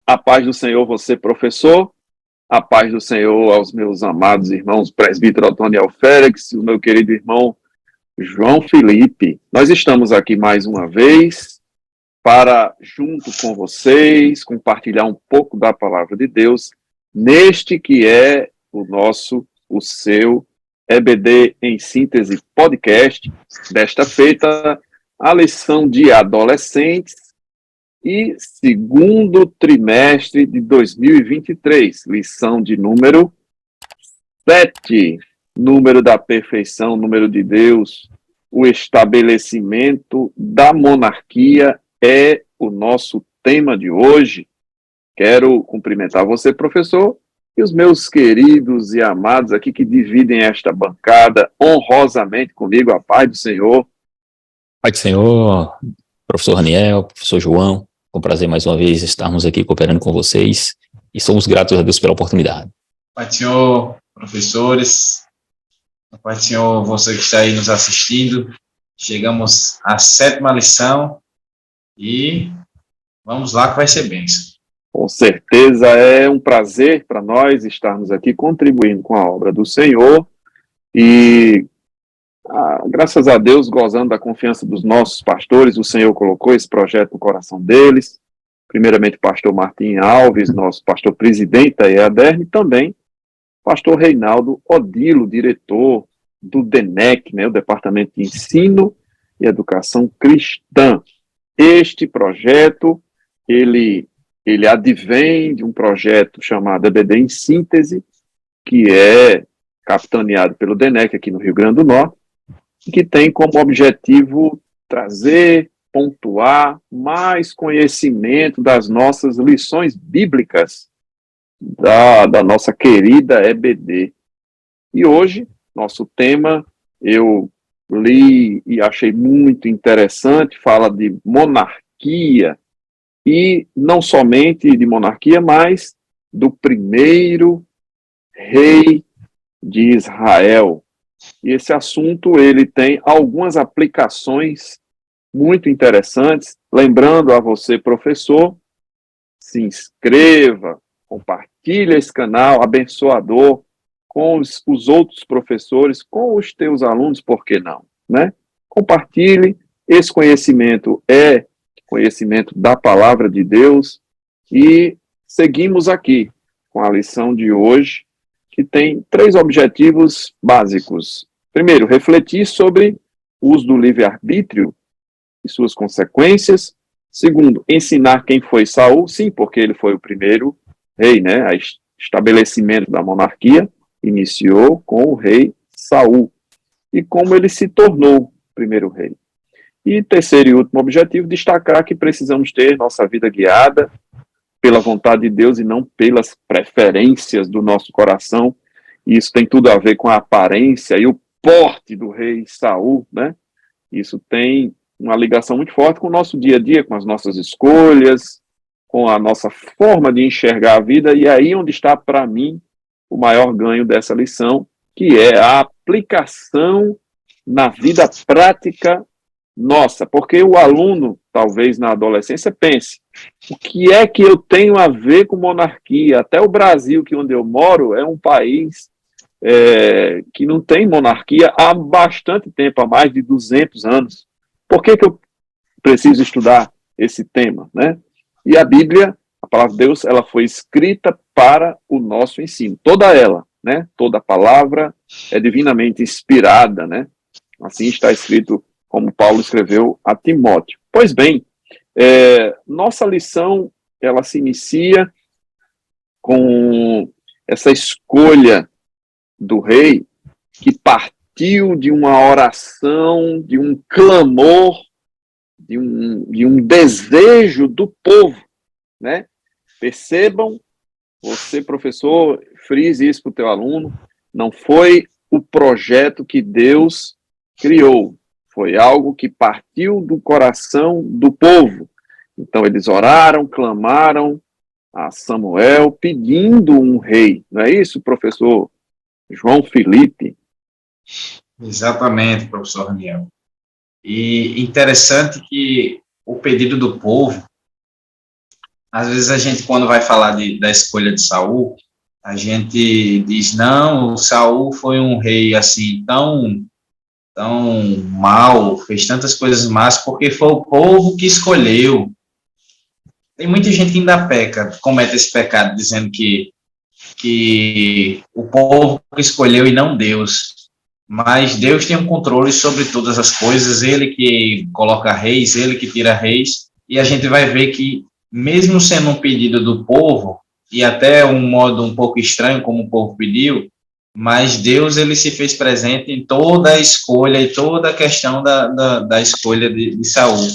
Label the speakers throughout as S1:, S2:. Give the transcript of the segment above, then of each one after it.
S1: A paz do Senhor, você, professor. A paz do Senhor aos meus amados irmãos, presbítero Otoniel Félix, e o meu querido irmão João Felipe. Nós estamos aqui mais uma vez para, junto com vocês, compartilhar um pouco da palavra de Deus neste que é o seu EBD em Síntese podcast. Desta feita, a lição de adolescentes e segundo trimestre de 2023, lição de número 7, número da perfeição, número de Deus, o estabelecimento da monarquia é o nosso tema de hoje. Quero cumprimentar você, professor, e os meus queridos e amados aqui que dividem esta bancada honrosamente comigo, a paz do Senhor.
S2: Pai do Senhor, professor Raniel, professor João, com prazer mais uma vez estarmos aqui cooperando com vocês e somos gratos a Deus pela oportunidade.
S3: Pai do Senhor, professores, Pai do Senhor, você que está aí nos assistindo, chegamos à 7ª lição e vamos lá que vai ser bênção.
S1: Com certeza é um prazer para nós estarmos aqui contribuindo com a obra do Senhor e graças a Deus, gozando da confiança dos nossos pastores, o Senhor colocou esse projeto no coração deles, primeiramente o pastor Martim Alves, nosso pastor presidente da EADERN, e também o pastor Reinaldo Odilo, diretor do DENEC, o Departamento de Ensino e Educação Cristã. Este projeto, ele advém de um projeto chamado EBD em Síntese, que é capitaneado pelo DENEC aqui no Rio Grande do Norte, que tem como objetivo trazer, pontuar mais conhecimento das nossas lições bíblicas da nossa querida EBD. E hoje, nosso tema, eu li e achei muito interessante, fala de monarquia, e não somente de monarquia, mas do primeiro rei de Israel. E esse assunto, ele tem algumas aplicações muito interessantes. Lembrando a você, professor, se inscreva, compartilhe esse canal abençoador com os outros professores, com os teus alunos, por que não, né? Compartilhe, esse conhecimento é conhecimento da palavra de Deus e seguimos aqui com a lição de hoje, que tem 3 objetivos básicos. Primeiro, refletir sobre o uso do livre-arbítrio e suas consequências. Segundo, ensinar quem foi Saul, sim, porque ele foi o primeiro rei, né? O estabelecimento da monarquia iniciou com o rei Saul e como ele se tornou o primeiro rei. E terceiro e último objetivo, destacar que precisamos ter nossa vida guiada pela vontade de Deus e não pelas preferências do nosso coração. E isso tem tudo a ver com a aparência e o porte do rei Saul, né? Isso tem uma ligação muito forte com o nosso dia a dia, com as nossas escolhas, com a nossa forma de enxergar a vida, e aí onde está, para mim, o maior ganho dessa lição, que é a aplicação na vida prática nossa, porque o aluno, talvez na adolescência, pense, o que é que eu tenho a ver com monarquia? Até o Brasil, que onde eu moro, é um país que não tem monarquia há bastante tempo, há mais de 200 anos. Por que eu preciso estudar esse tema, né? E a Bíblia, a palavra de Deus, ela foi escrita para o nosso ensino, toda ela, né? Toda a palavra é divinamente inspirada, né? Assim está escrito como Paulo escreveu a Timóteo. Pois bem, nossa lição, ela se inicia com essa escolha do rei que partiu de uma oração, de um clamor, de um desejo do povo, né? Percebam, você, professor, frise isso para o teu aluno, não foi o projeto que Deus criou, foi algo que partiu do coração do povo. Então, eles oraram, clamaram a Samuel, pedindo um rei. Não é isso, professor João Felipe?
S3: Exatamente, professor Raniel. E interessante que o pedido do povo às vezes a gente, quando vai falar da escolha de Saul, a gente diz, não, o Saul foi um rei assim tão mal, fez tantas coisas más, porque foi o povo que escolheu. Tem muita gente que ainda peca, comete esse pecado, dizendo que o povo escolheu e não Deus. Mas Deus tem um controle sobre todas as coisas, ele que coloca reis, ele que tira reis, e a gente vai ver que, mesmo sendo um pedido do povo, e até um modo um pouco estranho, como o povo pediu, mas Deus ele se fez presente em toda a escolha e toda a questão da escolha de Saul.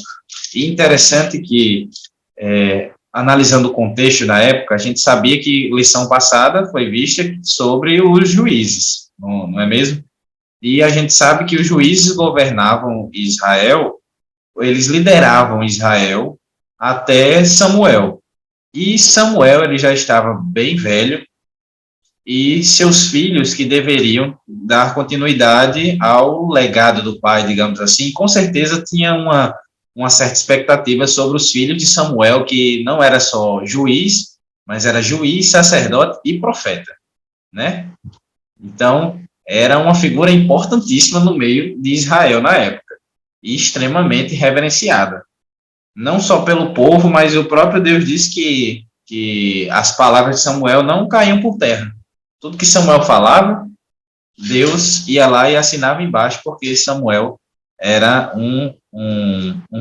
S3: E interessante que, analisando o contexto da época, a gente sabia que lição passada foi vista sobre os juízes, não é mesmo? E a gente sabe que os juízes governavam Israel, eles lideravam Israel até Samuel. E Samuel ele já estava bem velho, e seus filhos que deveriam dar continuidade ao legado do pai, digamos assim, com certeza tinha uma certa expectativa sobre os filhos de Samuel, que não era só juiz, mas era juiz, sacerdote e profeta, né? Então, era uma figura importantíssima no meio de Israel na época, e extremamente reverenciada. Não só pelo povo, mas o próprio Deus disse que as palavras de Samuel não caíam por terra. Tudo que Samuel falava, Deus ia lá e assinava embaixo, porque Samuel era um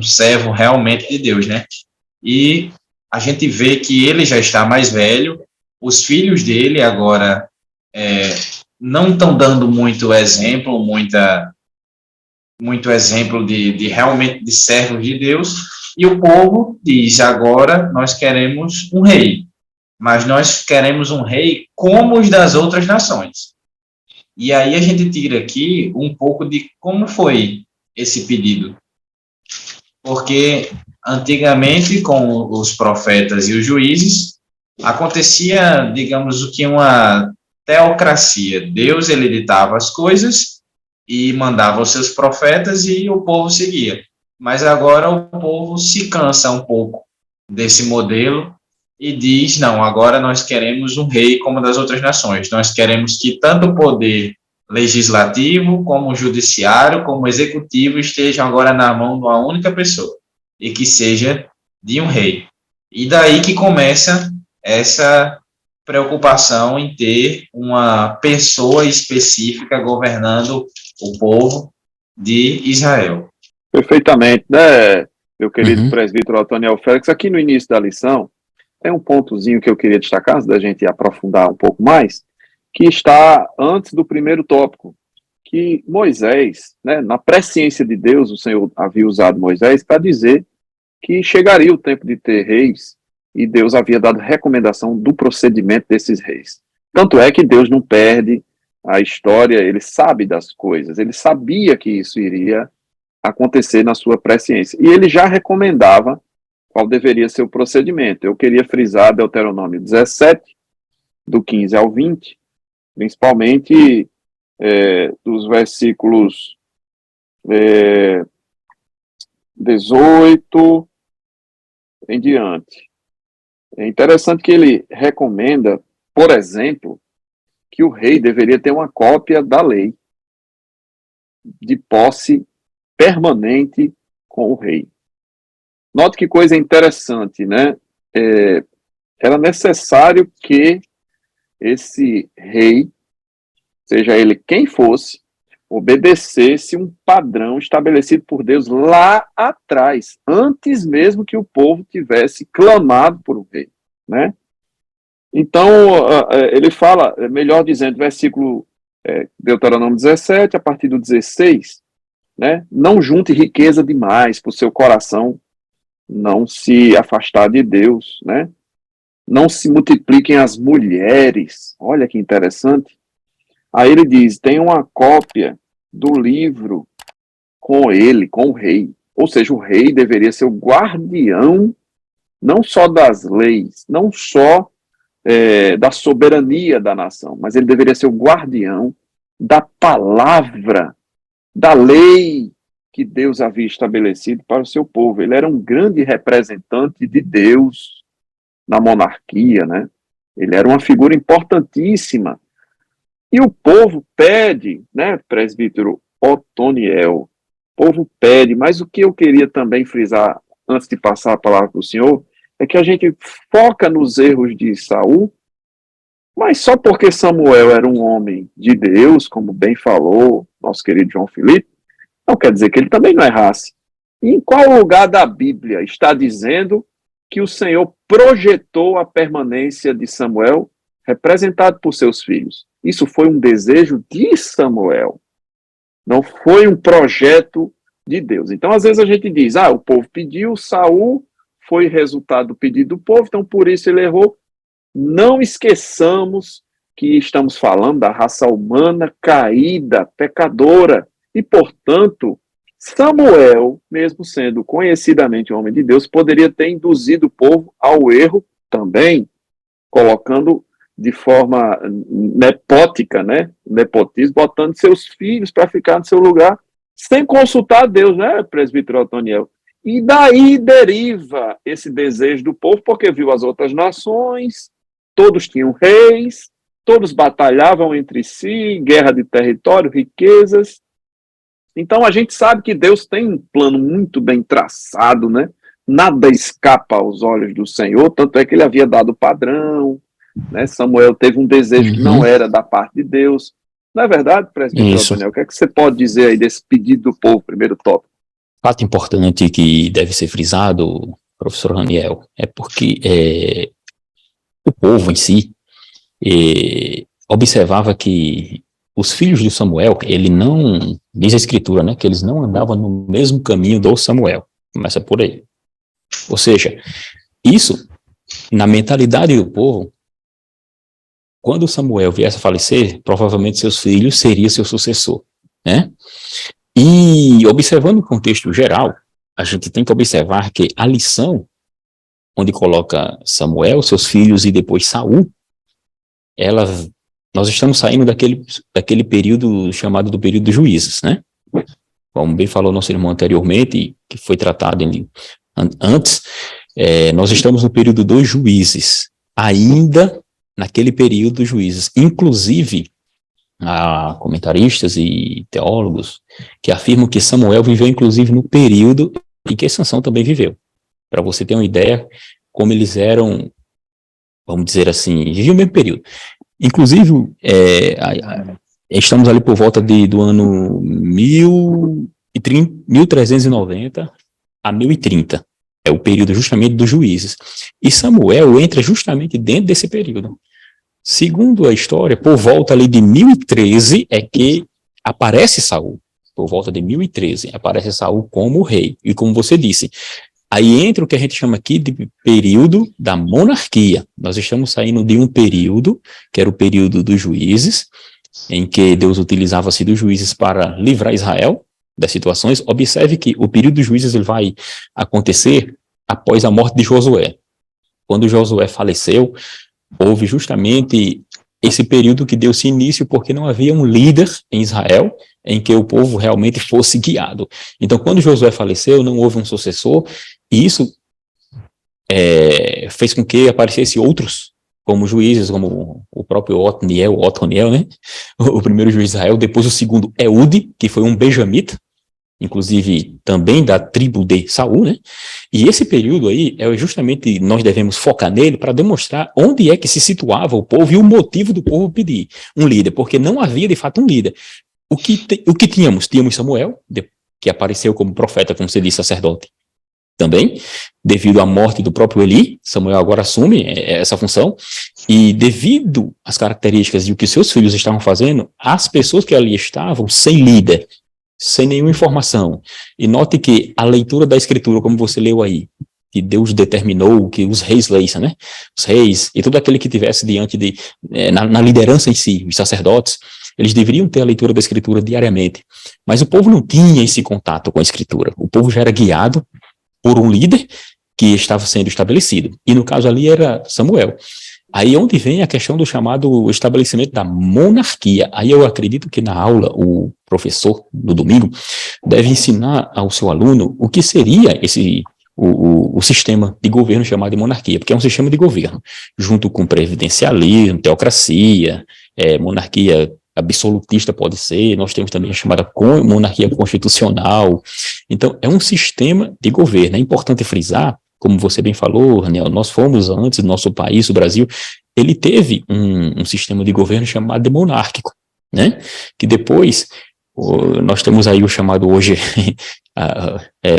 S3: servo realmente de Deus, né? E a gente vê que ele já está mais velho, os filhos dele agora não estão dando muito exemplo, muito exemplo de realmente de servos de Deus, e o povo diz, agora nós queremos um rei, mas nós queremos um rei como os das outras nações. E aí a gente tira aqui um pouco de como foi esse pedido. Porque antigamente, com os profetas e os juízes, acontecia, digamos, o que uma teocracia. Deus, ele ditava as coisas e mandava os seus profetas e o povo seguia. Mas agora o povo se cansa um pouco desse modelo e diz, não, agora nós queremos um rei como das outras nações. Nós queremos que tanto o poder legislativo, como o judiciário, como o executivo estejam agora na mão de uma única pessoa e que seja de um rei. E daí que começa essa preocupação em ter uma pessoa específica governando o povo de Israel.
S1: Perfeitamente, né, meu querido presbítero Otoniel Félix? Aqui no início da lição, tem um pontozinho que eu queria destacar, antes da gente aprofundar um pouco mais, que está antes do primeiro tópico, que Moisés, né, na presciência de Deus, o Senhor havia usado Moisés para dizer que chegaria o tempo de ter reis, e Deus havia dado recomendação do procedimento desses reis. Tanto é que Deus não perde a história, ele sabe das coisas, ele sabia que isso iria acontecer na sua presciência, e ele já recomendava qual deveria ser o procedimento. Eu queria frisar Deuteronômio 17, do 15 ao 20, principalmente dos versículos 18 em diante. É interessante que ele recomenda, por exemplo, que o rei deveria ter uma cópia da lei de posse permanente com o rei. Note que coisa interessante, né? Era necessário que esse rei, seja ele quem fosse, obedecesse um padrão estabelecido por Deus lá atrás, antes mesmo que o povo tivesse clamado por um rei, né? Então, ele fala, melhor dizendo, versículo Deuteronômio 17, a partir do 16, né? Não junte riqueza demais para o seu coração não se afastar de Deus, né? Não se multipliquem as mulheres. Olha que interessante. Aí ele diz, tem uma cópia do livro com ele, com o rei. Ou seja, o rei deveria ser o guardião, não só das leis, não só da soberania da nação, mas ele deveria ser o guardião da palavra, da lei que Deus havia estabelecido para o seu povo. Ele era um grande representante de Deus, na monarquia, né? Ele era uma figura importantíssima. E o povo pede, né, presbítero Otoniel, o povo pede, mas o que eu queria também frisar, antes de passar a palavra para o senhor, é que a gente foca nos erros de Saul, mas só porque Samuel era um homem de Deus, como bem falou nosso querido João Felipe, não quer dizer que ele também não errasse. E em qual lugar da Bíblia está dizendo que o Senhor projetou a permanência de Samuel, representado por seus filhos? Isso foi um desejo de Samuel, não foi um projeto de Deus. Então, às vezes a gente diz, o povo pediu, Saul foi resultado do pedido do povo, então por isso ele errou. Não esqueçamos que estamos falando da raça humana caída, pecadora, e, portanto, Samuel, mesmo sendo conhecidamente um homem de Deus, poderia ter induzido o povo ao erro também, colocando de forma nepótica, né? Nepotismo, botando seus filhos para ficar no seu lugar, sem consultar Deus, né, presbítero Otoniel? E daí deriva esse desejo do povo, porque viu as outras nações, todos tinham reis, todos batalhavam entre si, guerra de território, riquezas. Então a gente sabe que Deus tem um plano muito bem traçado, né? Nada escapa aos olhos do Senhor, tanto é que ele havia dado o padrão, né? Samuel teve um desejo que não era da parte de Deus. Não é verdade, presbítero Otoniel? O que é que você pode dizer aí desse pedido do povo, primeiro tópico?
S2: Fato importante que deve ser frisado, professor Raniel, é porque o povo em si observava que os filhos de Samuel, ele não, diz a escritura, né, que eles não andavam no mesmo caminho do Samuel. Começa por aí. Ou seja, isso, na mentalidade do povo, quando Samuel viesse a falecer, provavelmente seus filhos seriam seu sucessor, né? E observando o contexto geral, a gente tem que observar que a lição onde coloca Samuel, seus filhos e depois Saul, nós estamos saindo daquele período chamado do período dos juízes, né? Como bem falou nosso irmão anteriormente, que foi tratado antes, nós estamos no período dos juízes, ainda naquele período dos juízes. Inclusive, há comentaristas e teólogos que afirmam que Samuel viveu, inclusive, no período em que Sansão também viveu. Para você ter uma ideia, como eles eram, vamos dizer assim, viviam o mesmo período. Inclusive, estamos ali por volta do ano 1390 a 1030. É o período justamente dos juízes. E Samuel entra justamente dentro desse período. Segundo a história, por volta ali de 1013 é que aparece Saul. Por volta de 1013 aparece Saul como rei. E como você disse, aí entra o que a gente chama aqui de período da monarquia. Nós estamos saindo de um período, que era o período dos juízes, em que Deus utilizava-se dos juízes para livrar Israel das situações. Observe que o período dos juízes ele vai acontecer após a morte de Josué. Quando Josué faleceu, houve justamente esse período que deu-se início porque não havia um líder em Israel em que o povo realmente fosse guiado. Então, quando Josué faleceu, não houve um sucessor, e isso fez com que aparecesse outros como juízes, como o próprio Otoniel, né? O primeiro juiz de Israel, depois o segundo Eude, que foi um benjamita, inclusive também da tribo de Saul, né? E esse período aí, justamente nós devemos focar nele para demonstrar onde é que se situava o povo e o motivo do povo pedir um líder, porque não havia de fato um líder. O que tínhamos? Tínhamos Samuel, que apareceu como profeta, como você disse, sacerdote. Também, devido à morte do próprio Eli, Samuel agora assume essa função, e devido às características de o que seus filhos estavam fazendo, as pessoas que ali estavam sem líder, sem nenhuma informação. E note que a leitura da escritura, como você leu aí, que Deus determinou que os reis leissam, né? Os reis e todo aquele que tivesse diante na liderança em si, os sacerdotes, eles deveriam ter a leitura da escritura diariamente. Mas o povo não tinha esse contato com a escritura. O povo já era guiado por um líder que estava sendo estabelecido. E no caso ali era Samuel. Aí onde vem a questão do chamado estabelecimento da monarquia. Aí eu acredito que na aula o professor, no domingo, deve ensinar ao seu aluno o que seria o sistema de governo chamado de monarquia, porque é um sistema de governo, junto com presidencialismo, teocracia, monarquia absolutista pode ser, nós temos também a chamada monarquia constitucional. Então, é um sistema de governo. É importante frisar, como você bem falou, Raniel, nós fomos antes, nosso país, o Brasil, ele teve um sistema de governo chamado de monárquico, né? Que depois, nós temos aí o chamado hoje,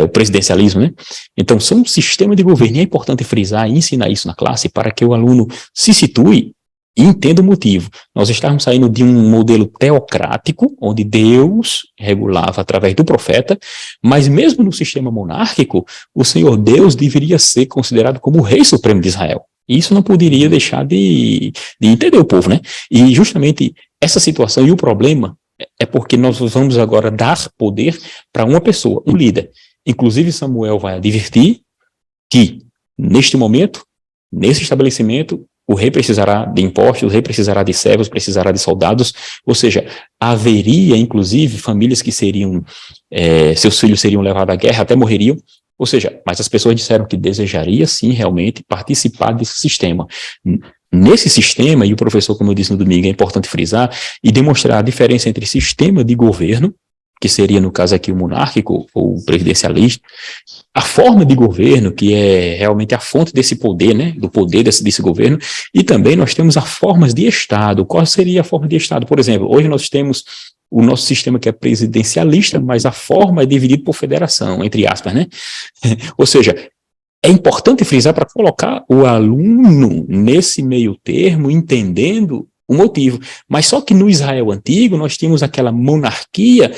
S2: o presidencialismo, né? Então, são um sistema de governo, e é importante frisar e ensinar isso na classe para que o aluno se situe e entenda o motivo. Nós estávamos saindo de um modelo teocrático, onde Deus regulava através do profeta, mas mesmo no sistema monárquico, o Senhor Deus deveria ser considerado como o Rei Supremo de Israel. E isso não poderia deixar de entender o povo, né? E justamente essa situação e o problema é porque nós vamos agora dar poder para uma pessoa, um líder. Inclusive Samuel vai advertir que, neste momento, nesse estabelecimento, o rei precisará de impostos, o rei precisará de servos, precisará de soldados, ou seja, haveria, inclusive, famílias que seriam, seus filhos seriam levados à guerra, até morreriam, ou seja, mas as pessoas disseram que desejaria, sim, realmente, participar desse sistema. Nesse sistema, e o professor, como eu disse no domingo, é importante frisar e demonstrar a diferença entre sistema de governo, que seria, no caso aqui, o monárquico ou o presidencialista, a forma de governo, que é realmente a fonte desse poder, né, do poder desse governo, e também nós temos as formas de Estado. Qual seria a forma de Estado? Por exemplo, hoje nós temos o nosso sistema que é presidencialista, mas a forma é dividida por federação, entre aspas, né? Ou seja, é importante frisar para colocar o aluno nesse meio termo, entendendo o motivo. Mas só que no Israel antigo, nós tínhamos aquela monarquia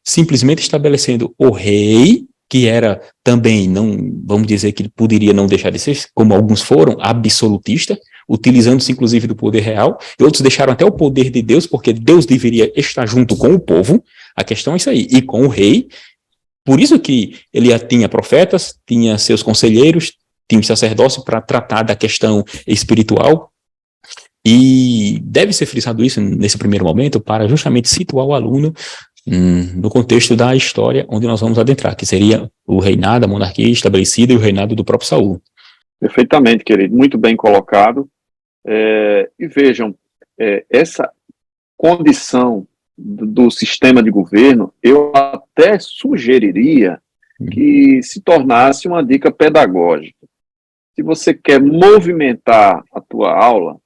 S2: simplesmente estabelecendo o rei, que era também, não, vamos dizer que poderia não deixar de ser, como alguns foram, absolutista, utilizando-se inclusive do poder real, e outros deixaram até o poder de Deus, porque Deus deveria estar junto com o povo, a questão é isso aí, e com o rei. Por isso que ele tinha profetas, tinha seus conselheiros, tinha um sacerdócio para tratar da questão espiritual, e deve ser frisado isso nesse primeiro momento para justamente situar o aluno no contexto da história onde nós vamos adentrar, que seria o reinado, a monarquia estabelecida e o reinado do próprio Saul.
S1: Perfeitamente, querido, muito bem colocado. E vejam, essa condição do sistema de governo, eu até sugeriria que se tornasse uma dica pedagógica. Se você quer movimentar a tua aula,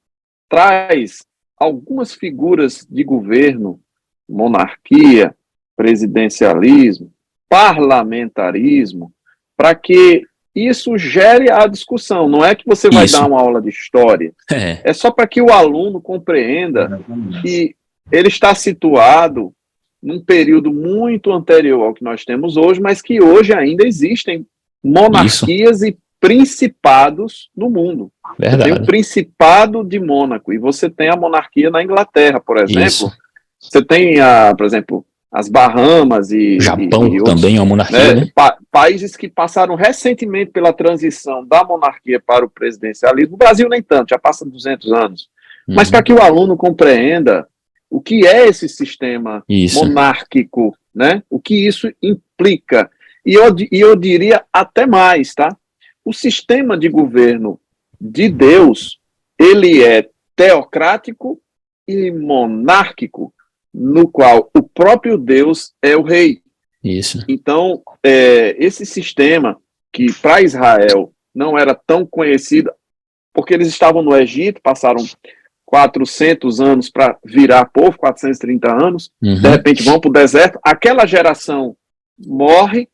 S1: traz algumas figuras de governo, monarquia, presidencialismo, parlamentarismo, para que isso gere a discussão. Não é que você vai dar uma aula de história, é só para que o aluno compreenda que ele está situado num período muito anterior ao que nós temos hoje, mas que hoje ainda existem monarquias e principados no mundo. Verdade. Você tem o Principado de Mônaco, e você tem a monarquia na Inglaterra, por exemplo. Isso. Você tem, por exemplo, as Bahamas e
S2: Japão
S1: e outros,
S2: também é uma monarquia, né?
S1: Países que passaram recentemente pela transição da monarquia para o presidencialismo. O Brasil nem tanto, já passa 200 anos. Mas para que o aluno compreenda o que é esse sistema monárquico, né? O que isso implica. E eu diria até mais, tá? O sistema de governo de Deus, ele é teocrático e monárquico, no qual o próprio Deus é o rei.
S2: Isso.
S1: Então, esse sistema, que para Israel não era tão conhecido, porque eles estavam no Egito, passaram 400 anos para virar povo, 430 anos, de repente vão para o deserto, aquela geração morre,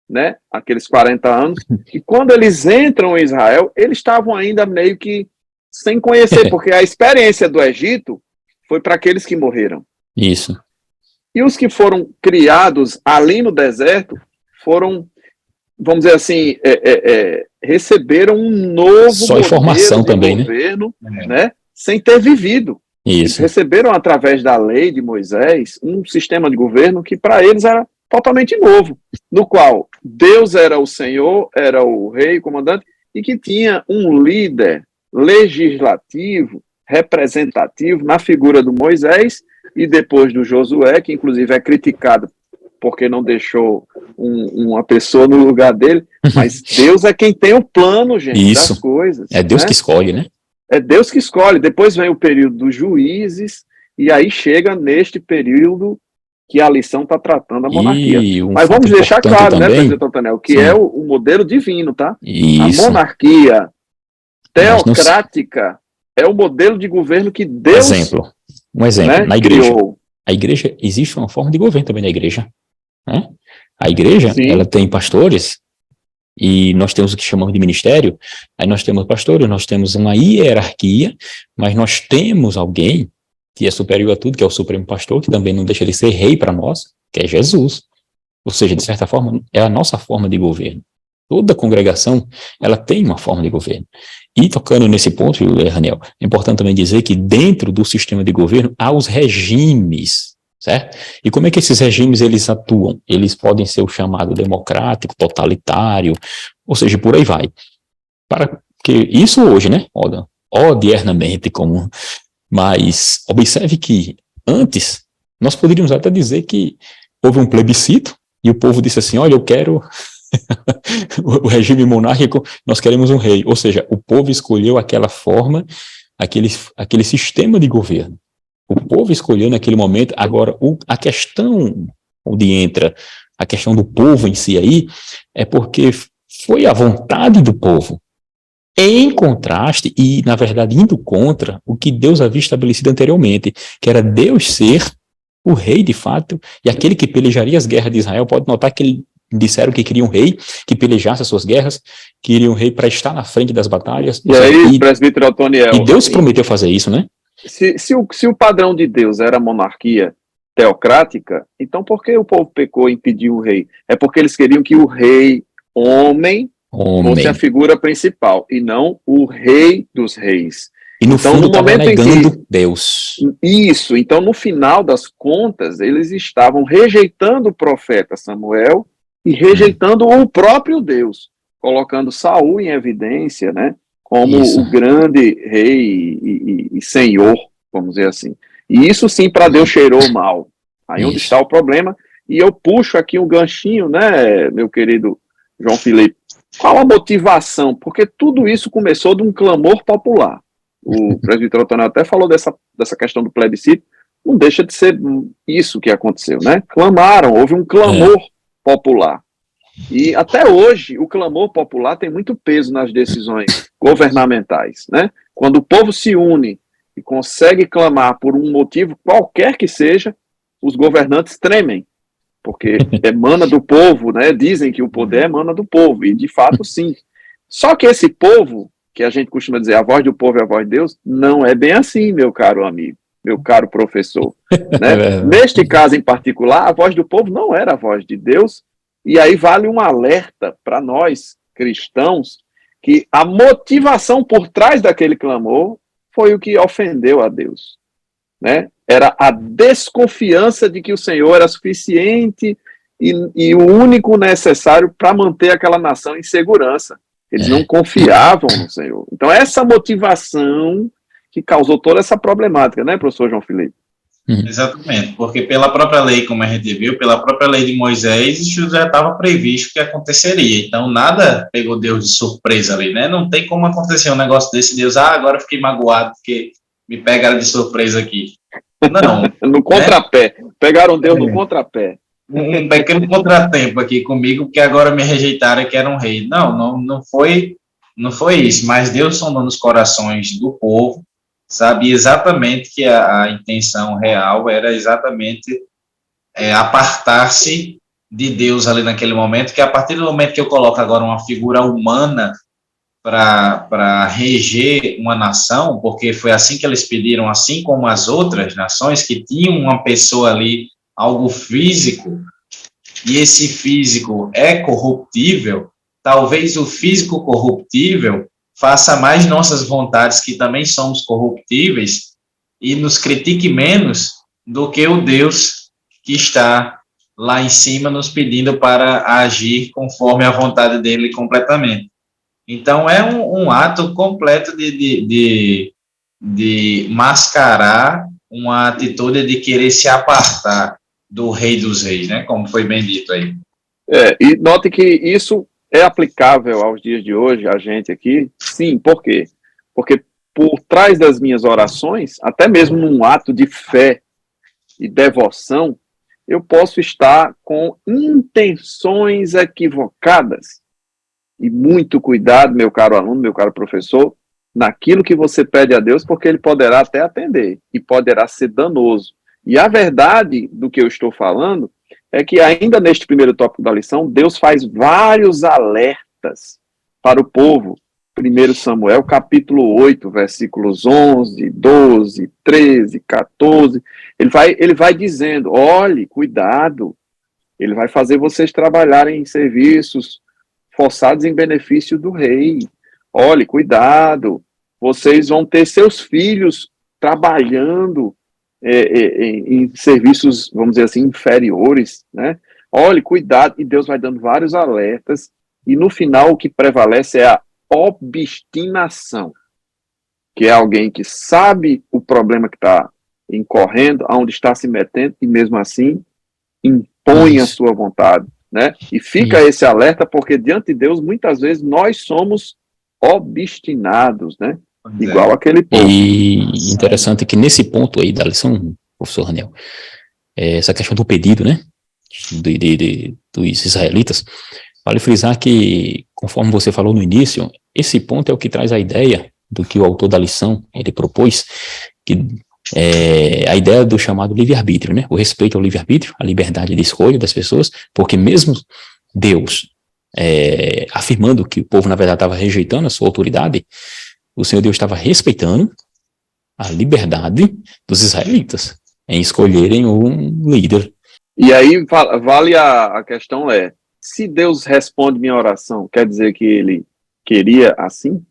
S1: né, aqueles 40 anos, e quando eles entram em Israel, eles estavam ainda meio que sem conhecer, porque a experiência do Egito foi para aqueles que morreram.
S2: Isso.
S1: E os que foram criados ali no deserto foram, vamos dizer assim, receberam um novo
S2: só informação também,
S1: governo, né, sem ter vivido.
S2: Isso.
S1: Eles receberam, através da lei de Moisés, um sistema de governo que para eles era totalmente novo, no qual Deus era o Senhor, era o rei, o comandante, e que tinha um líder legislativo, representativo, na figura do Moisés, e depois do Josué, que inclusive é criticado porque não deixou uma pessoa no lugar dele, mas Deus é quem tem o plano, gente, das coisas.
S2: É Deus,
S1: né?
S2: que escolhe, né?
S1: É Deus que escolhe. Depois vem o período dos juízes, e aí chega neste período que a lição está tratando a monarquia. Mas vamos deixar claro,
S2: também,
S1: né, presidente Otanel, que é o modelo divino, tá?
S2: Isso.
S1: A monarquia teocrática é o modelo de governo que Deus,
S2: um exemplo,
S1: né,
S2: na igreja.
S1: criou.
S2: A igreja, existe uma forma de governo também na igreja, né? A igreja,
S1: Sim.
S2: Ela tem pastores, e nós temos o que chamamos de ministério. Aí nós temos pastores, nós temos uma hierarquia, mas nós temos alguém que é superior a tudo, que é o Supremo Pastor, que também não deixa de ser rei para nós, que é Jesus. Ou seja, de certa forma, é a nossa forma de governo. Toda congregação, ela tem uma forma de governo. E tocando nesse ponto, Raniel, é importante também dizer que dentro do sistema de governo há os regimes, certo? E como é que esses regimes eles atuam? Eles podem ser o chamado democrático, totalitário, ou seja, por aí vai. Porque isso hoje, né, odiernamente comum, mas observe que antes nós poderíamos até dizer que houve um plebiscito e o povo disse assim, olha, eu quero o regime monárquico, nós queremos um rei. Ou seja, o povo escolheu aquela forma, aquele sistema de governo. O povo escolheu naquele momento. Agora, a questão onde entra a questão do povo em si aí, é porque foi a vontade do povo, em contraste e, na verdade, indo contra o que Deus havia estabelecido anteriormente, que era Deus ser o rei de fato, e aquele que pelejaria as guerras de Israel. Pode notar que ele disseram que queriam um rei que pelejasse as suas guerras, queriam um rei para estar na frente das batalhas.
S1: E aí, presbítero Otoniel...
S2: E Deus prometeu fazer isso, né?
S1: Se o padrão de Deus era a monarquia teocrática, então por que o povo pecou e impediu o rei? É porque eles queriam que o rei homem fosse a figura principal, e não o rei dos reis.
S2: E no fundo estava negando Deus.
S1: Isso, então no final das contas, eles estavam rejeitando o profeta Samuel e rejeitando o próprio Deus, colocando Saul em evidência, né, como o grande rei e senhor, vamos dizer assim. E isso sim para Deus cheirou mal. Aí onde está o problema, e eu puxo aqui um ganchinho, né, meu querido João Felipe, qual a motivação? Porque tudo isso começou de um clamor popular. O presbítero Otoniel até falou dessa questão do plebiscito, não deixa de ser isso que aconteceu, né? Clamaram, houve um clamor popular. E até hoje, o clamor popular tem muito peso nas decisões governamentais, né? Quando o povo se une e consegue clamar por um motivo qualquer que seja, os governantes tremem, porque emana do povo, né? Dizem que o poder emana do povo, e de fato sim. Só que esse povo, que a gente costuma dizer, a voz do povo é a voz de Deus, não é bem assim, meu caro amigo, meu caro professor. Né? Neste caso em particular, a voz do povo não era a voz de Deus, e aí vale um alerta para nós, cristãos, que a motivação por trás daquele clamor foi o que ofendeu a Deus. Né? Era a desconfiança de que o Senhor era suficiente e o único necessário para manter aquela nação em segurança. Eles não confiavam no Senhor. Então, essa motivação que causou toda essa problemática, né, professor João Felipe?
S3: Exatamente, porque pela própria lei, como a gente viu, pela própria lei de Moisés, isso já estava previsto que aconteceria. Então, nada pegou Deus de surpresa ali, né? Não tem como acontecer um negócio desse, Deus, agora fiquei magoado porque me pegaram de surpresa aqui. Não.
S1: No contrapé. Pegaram Deus no contrapé.
S3: Um pequeno contratempo aqui comigo, porque agora me rejeitaram que era um rei. Não foi isso, mas Deus sondou nos corações do povo, sabia exatamente que a intenção real era exatamente apartar-se de Deus ali naquele momento, que a partir do momento que eu coloco agora uma figura humana para reger uma nação, porque foi assim que eles pediram, assim como as outras nações, que tinham uma pessoa ali, algo físico, e esse físico é corruptível, talvez o físico corruptível faça mais nossas vontades, que também somos corruptíveis, e nos critique menos do que o Deus que está lá em cima nos pedindo para agir conforme a vontade dele completamente. Então, é um ato completo de mascarar uma atitude de querer se apartar do Rei dos Reis, né? Como foi bem dito aí.
S1: E note que isso é aplicável aos dias de hoje, a gente aqui, sim, por quê? Porque por trás das minhas orações, até mesmo num ato de fé e devoção, eu posso estar com intenções equivocadas. E muito cuidado, meu caro aluno, meu caro professor, naquilo que você pede a Deus, porque ele poderá até atender e poderá ser danoso. E a verdade do que eu estou falando é que ainda neste primeiro tópico da lição, Deus faz vários alertas para o povo. 1 Samuel, capítulo 8, versículos 11, 12, 13, 14. Ele vai dizendo, olhe, cuidado, ele vai fazer vocês trabalharem em serviços forçados em benefício do rei. Olhe, cuidado, vocês vão ter seus filhos trabalhando em serviços, vamos dizer assim, inferiores, né? Olhe, cuidado, e Deus vai dando vários alertas, e no final o que prevalece é a obstinação, que é alguém que sabe o problema que está incorrendo, aonde está se metendo, e mesmo assim impõe a sua vontade, né? E fica esse alerta, porque diante de Deus, muitas vezes, nós somos obstinados, né? Igual aquele povo.
S2: E interessante que nesse ponto aí da lição, professor Raniel, essa questão do pedido, né? Dos israelitas, vale frisar que, conforme você falou no início, esse ponto é o que traz a ideia do que o autor da lição, ele propôs, que a ideia do chamado livre-arbítrio, né? O respeito ao livre-arbítrio, a liberdade de escolha das pessoas, porque mesmo Deus afirmando que o povo, na verdade, estava rejeitando a sua autoridade, o Senhor Deus estava respeitando a liberdade dos israelitas em escolherem um líder.
S1: E aí vale a questão se Deus responde minha oração, quer dizer que ele queria assim,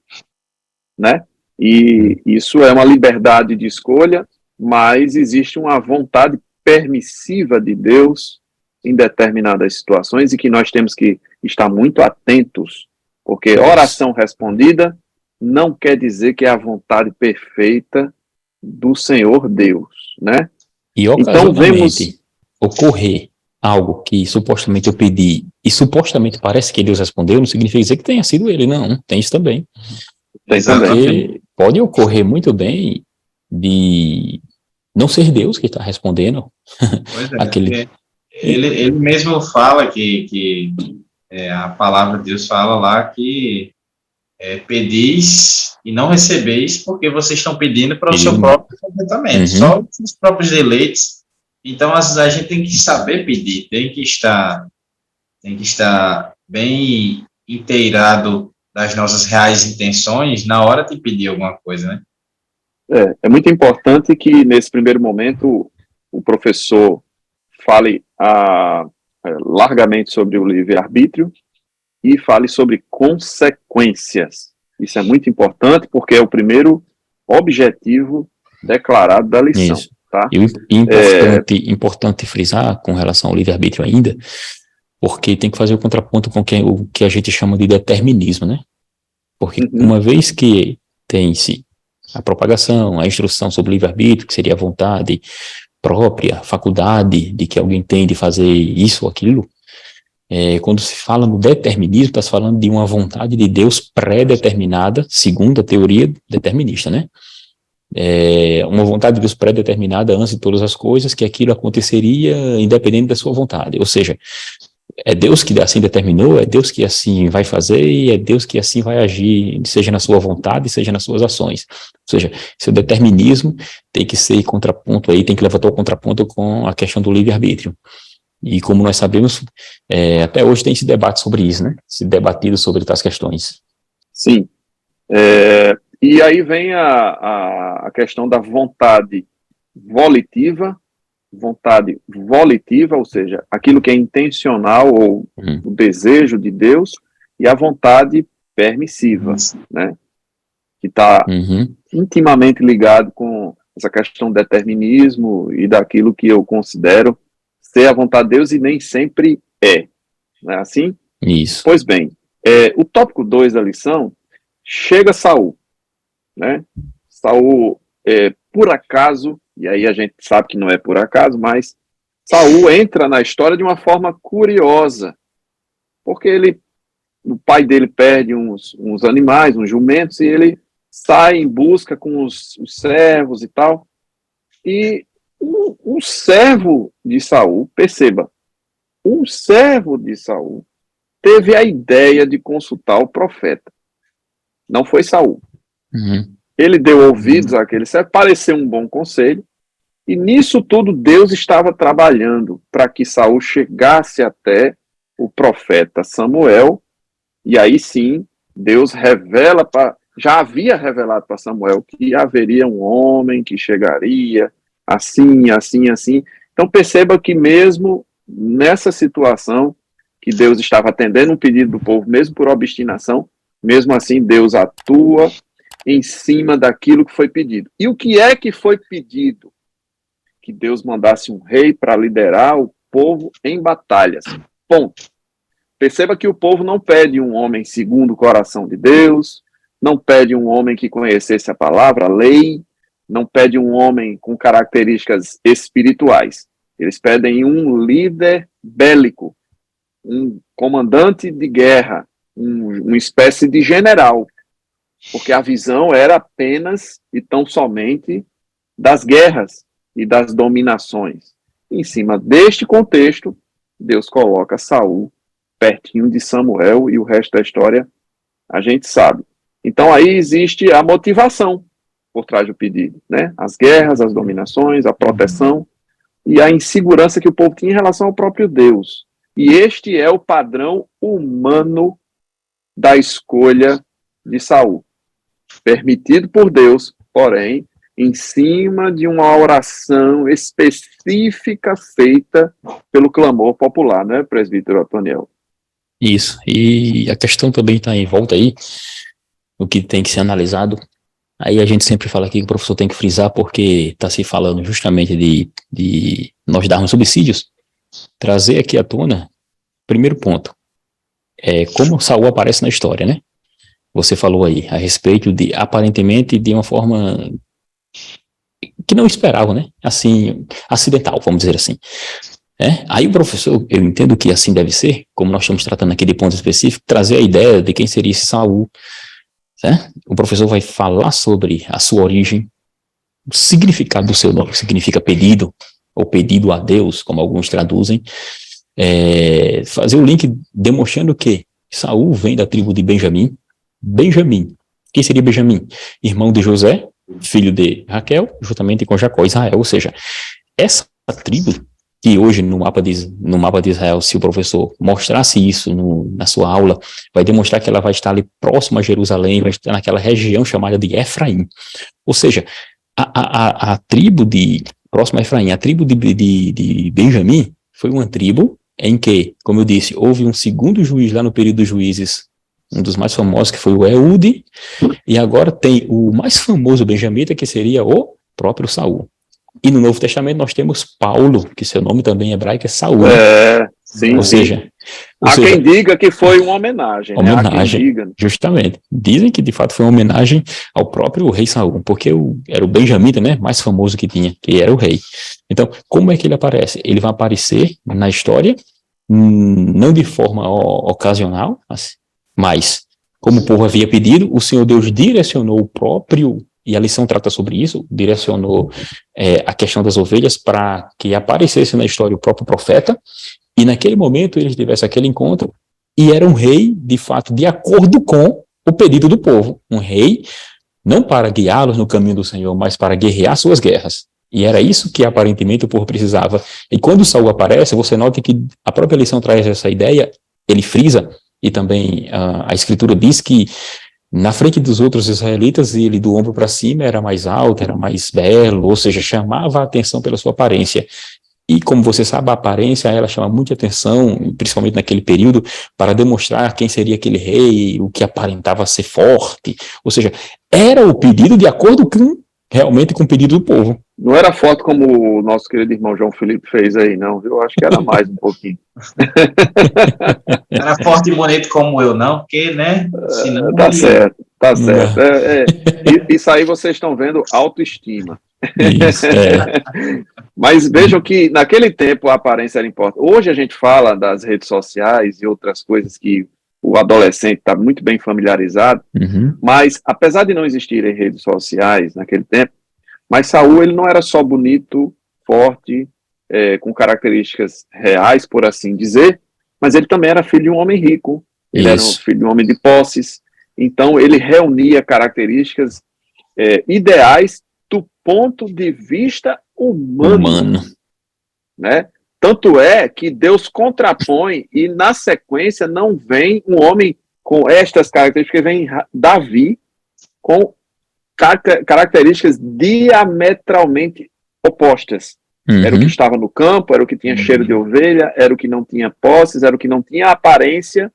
S1: né? E isso é uma liberdade de escolha, mas existe uma vontade permissiva de Deus em determinadas situações e que nós temos que estar muito atentos, porque oração respondida não quer dizer que é a vontade perfeita do Senhor Deus, né?
S2: E ocasionalmente ocorrer algo que supostamente eu pedi e supostamente parece que Deus respondeu, não significa dizer que tenha sido ele, não, tem isso também. Porque pode ocorrer muito bem de não ser Deus que está respondendo.
S3: Pois ele mesmo fala que a palavra de Deus fala lá que pedis e não recebeis porque vocês estão pedindo para o seu próprio contentamento, só os seus próprios deleites. Então, às vezes, a gente tem que saber pedir, tem que estar bem inteirado das nossas reais intenções na hora de pedir alguma coisa, né?
S1: É muito importante que, nesse primeiro momento, o professor fale largamente sobre o livre-arbítrio e fale sobre consequências. Isso é muito importante, porque é o primeiro objetivo declarado da lição.
S2: Isso.
S1: Tá?
S2: E importante frisar com relação ao livre-arbítrio ainda, porque tem que fazer o contraponto com o que a gente chama de determinismo, né? Porque uma vez que tem-se a propagação, a instrução sobre o livre-arbítrio, que seria a vontade própria, a faculdade de que alguém tem de fazer isso ou aquilo, quando se fala no determinismo, está se falando de uma vontade de Deus pré-determinada, segundo a teoria determinista, né? Uma vontade de Deus pré-determinada antes de todas as coisas, que aquilo aconteceria independente da sua vontade. Ou seja, é Deus que assim determinou, é Deus que assim vai fazer e é Deus que assim vai agir, seja na sua vontade, seja nas suas ações. Ou seja, seu determinismo tem que ser contraponto aí, tem que levantar o contraponto com a questão do livre-arbítrio. E como nós sabemos, até hoje tem esse debate sobre isso, né? Se debatido sobre tais questões.
S1: Sim. E aí vem a questão da vontade volitiva, ou seja, aquilo que é intencional ou o desejo de Deus, e a vontade permissiva, né? Que está intimamente ligado com essa questão do determinismo e daquilo que eu considero ser a vontade de Deus e nem sempre é. Não é assim?
S2: Isso.
S1: Pois bem, o tópico 2 da lição, chega Saul, né? Saul, por acaso, e aí a gente sabe que não é por acaso, mas Saul entra na história de uma forma curiosa, porque o pai dele perde uns animais, uns jumentos, e ele sai em busca com os servos e tal. E um servo de Saul, perceba, um servo de Saul teve a ideia de consultar o profeta. Não foi Saul. Ele deu ouvidos àquele servo, pareceu um bom conselho, e nisso tudo Deus estava trabalhando para que Saul chegasse até o profeta Samuel, e aí sim, Deus já havia revelado para Samuel que haveria um homem que chegaria assim, assim, assim. Então perceba que mesmo nessa situação, que Deus estava atendendo um pedido do povo, mesmo por obstinação, mesmo assim Deus atua em cima daquilo que foi pedido. E o que é que foi pedido? Que Deus mandasse um rei para liderar o povo em batalhas. Ponto. Perceba que o povo não pede um homem segundo o coração de Deus, não pede um homem que conhecesse a palavra, a lei, não pede um homem com características espirituais. Eles pedem um líder bélico, um comandante de guerra, uma espécie de general, porque a visão era apenas e tão somente das guerras e das dominações. Em cima deste contexto, Deus coloca Saul pertinho de Samuel, e o resto da história a gente sabe. Então aí existe a motivação por trás do pedido, né? As guerras, as dominações, a proteção e a insegurança que o povo tinha em relação ao próprio Deus. E este é o padrão humano da escolha de Saul. Permitido por Deus, porém, em cima de uma oração específica feita pelo clamor popular, né, presbítero Otoniel?
S2: Isso, e a questão também está em volta aí, o que tem que ser analisado. Aí a gente sempre fala aqui que o professor tem que frisar, porque está se falando justamente de nós darmos subsídios, trazer aqui à tona, primeiro ponto, como Saul aparece na história, né? Você falou aí a respeito de, aparentemente, de uma forma que não esperavam, né? Assim, acidental, vamos dizer assim. Aí o professor, eu entendo que assim deve ser, como nós estamos tratando aqui de ponto específico, trazer a ideia de quem seria esse Saul. Certo? O professor vai falar sobre a sua origem, o significado do seu nome, que significa pedido, ou pedido a Deus, como alguns traduzem, fazer o link demonstrando que Saul vem da tribo de Benjamim. Benjamim, quem seria Benjamim? Irmão de José, filho de Raquel, juntamente com Jacó, Israel. Ou seja, essa tribo, que hoje no mapa de Israel, se o professor mostrasse isso na sua aula, vai demonstrar que ela vai estar ali próximo a Jerusalém, vai estar naquela região chamada de Efraim. Ou seja, a tribo próxima a Efraim, a tribo de Benjamim, foi uma tribo em que, como eu disse, houve um segundo juiz lá no período dos juízes, um dos mais famosos, que foi o Eude, e agora tem o mais famoso benjamita, que seria o próprio Saul. E no Novo Testamento nós temos Paulo, que seu nome também hebraico é Saul.
S1: Sim.
S2: Ou seja,
S1: quem diga que foi uma homenagem.
S2: Homenagem,
S1: né? Diga.
S2: Justamente. Dizem que de fato foi uma homenagem ao próprio rei Saul, porque era o benjamita, né, mais famoso que tinha, que era o rei. Então, como é que ele aparece? Ele vai aparecer na história, não de forma ocasional, mas como o povo havia pedido, o Senhor Deus direcionou o próprio, e a lição trata sobre isso, direcionou a questão das ovelhas para que aparecesse na história o próprio profeta, e naquele momento eles tivessem aquele encontro, e era um rei, de fato, de acordo com o pedido do povo. Um rei, não para guiá-los no caminho do Senhor, mas para guerrear suas guerras. E era isso que aparentemente o povo precisava. E quando Saul aparece, você nota que a própria lição traz essa ideia, ele frisa, e também a escritura diz que na frente dos outros israelitas, ele do ombro para cima era mais alto, era mais belo, ou seja, chamava a atenção pela sua aparência. E como você sabe, a aparência, ela chama muita atenção, principalmente naquele período, para demonstrar quem seria aquele rei, o que aparentava ser forte. Ou seja, era o pedido de acordo realmente com o pedido do povo.
S1: Não era foto como o nosso querido irmão João Felipe fez aí, não. Eu acho que era mais um pouquinho.
S3: Era forte e bonito como eu, não? Porque, né? Senão
S1: tá certo. Isso aí vocês estão vendo autoestima.
S2: Isso,
S1: Mas vejam que naquele tempo a aparência era importante. Hoje a gente fala das redes sociais e outras coisas que o adolescente está muito bem familiarizado, mas apesar de não existirem redes sociais naquele tempo, mas Saul ele não era só bonito, forte, com características reais, por assim dizer, mas ele também era filho de um homem rico, ele era um filho de um homem de posses, então ele reunia características ideais do ponto de vista humano. Né? Tanto é que Deus contrapõe e na sequência não vem um homem com estas características, vem Davi com características diametralmente opostas. Era o que estava no campo, era o que tinha cheiro de ovelha, era o que não tinha posses, era o que não tinha aparência,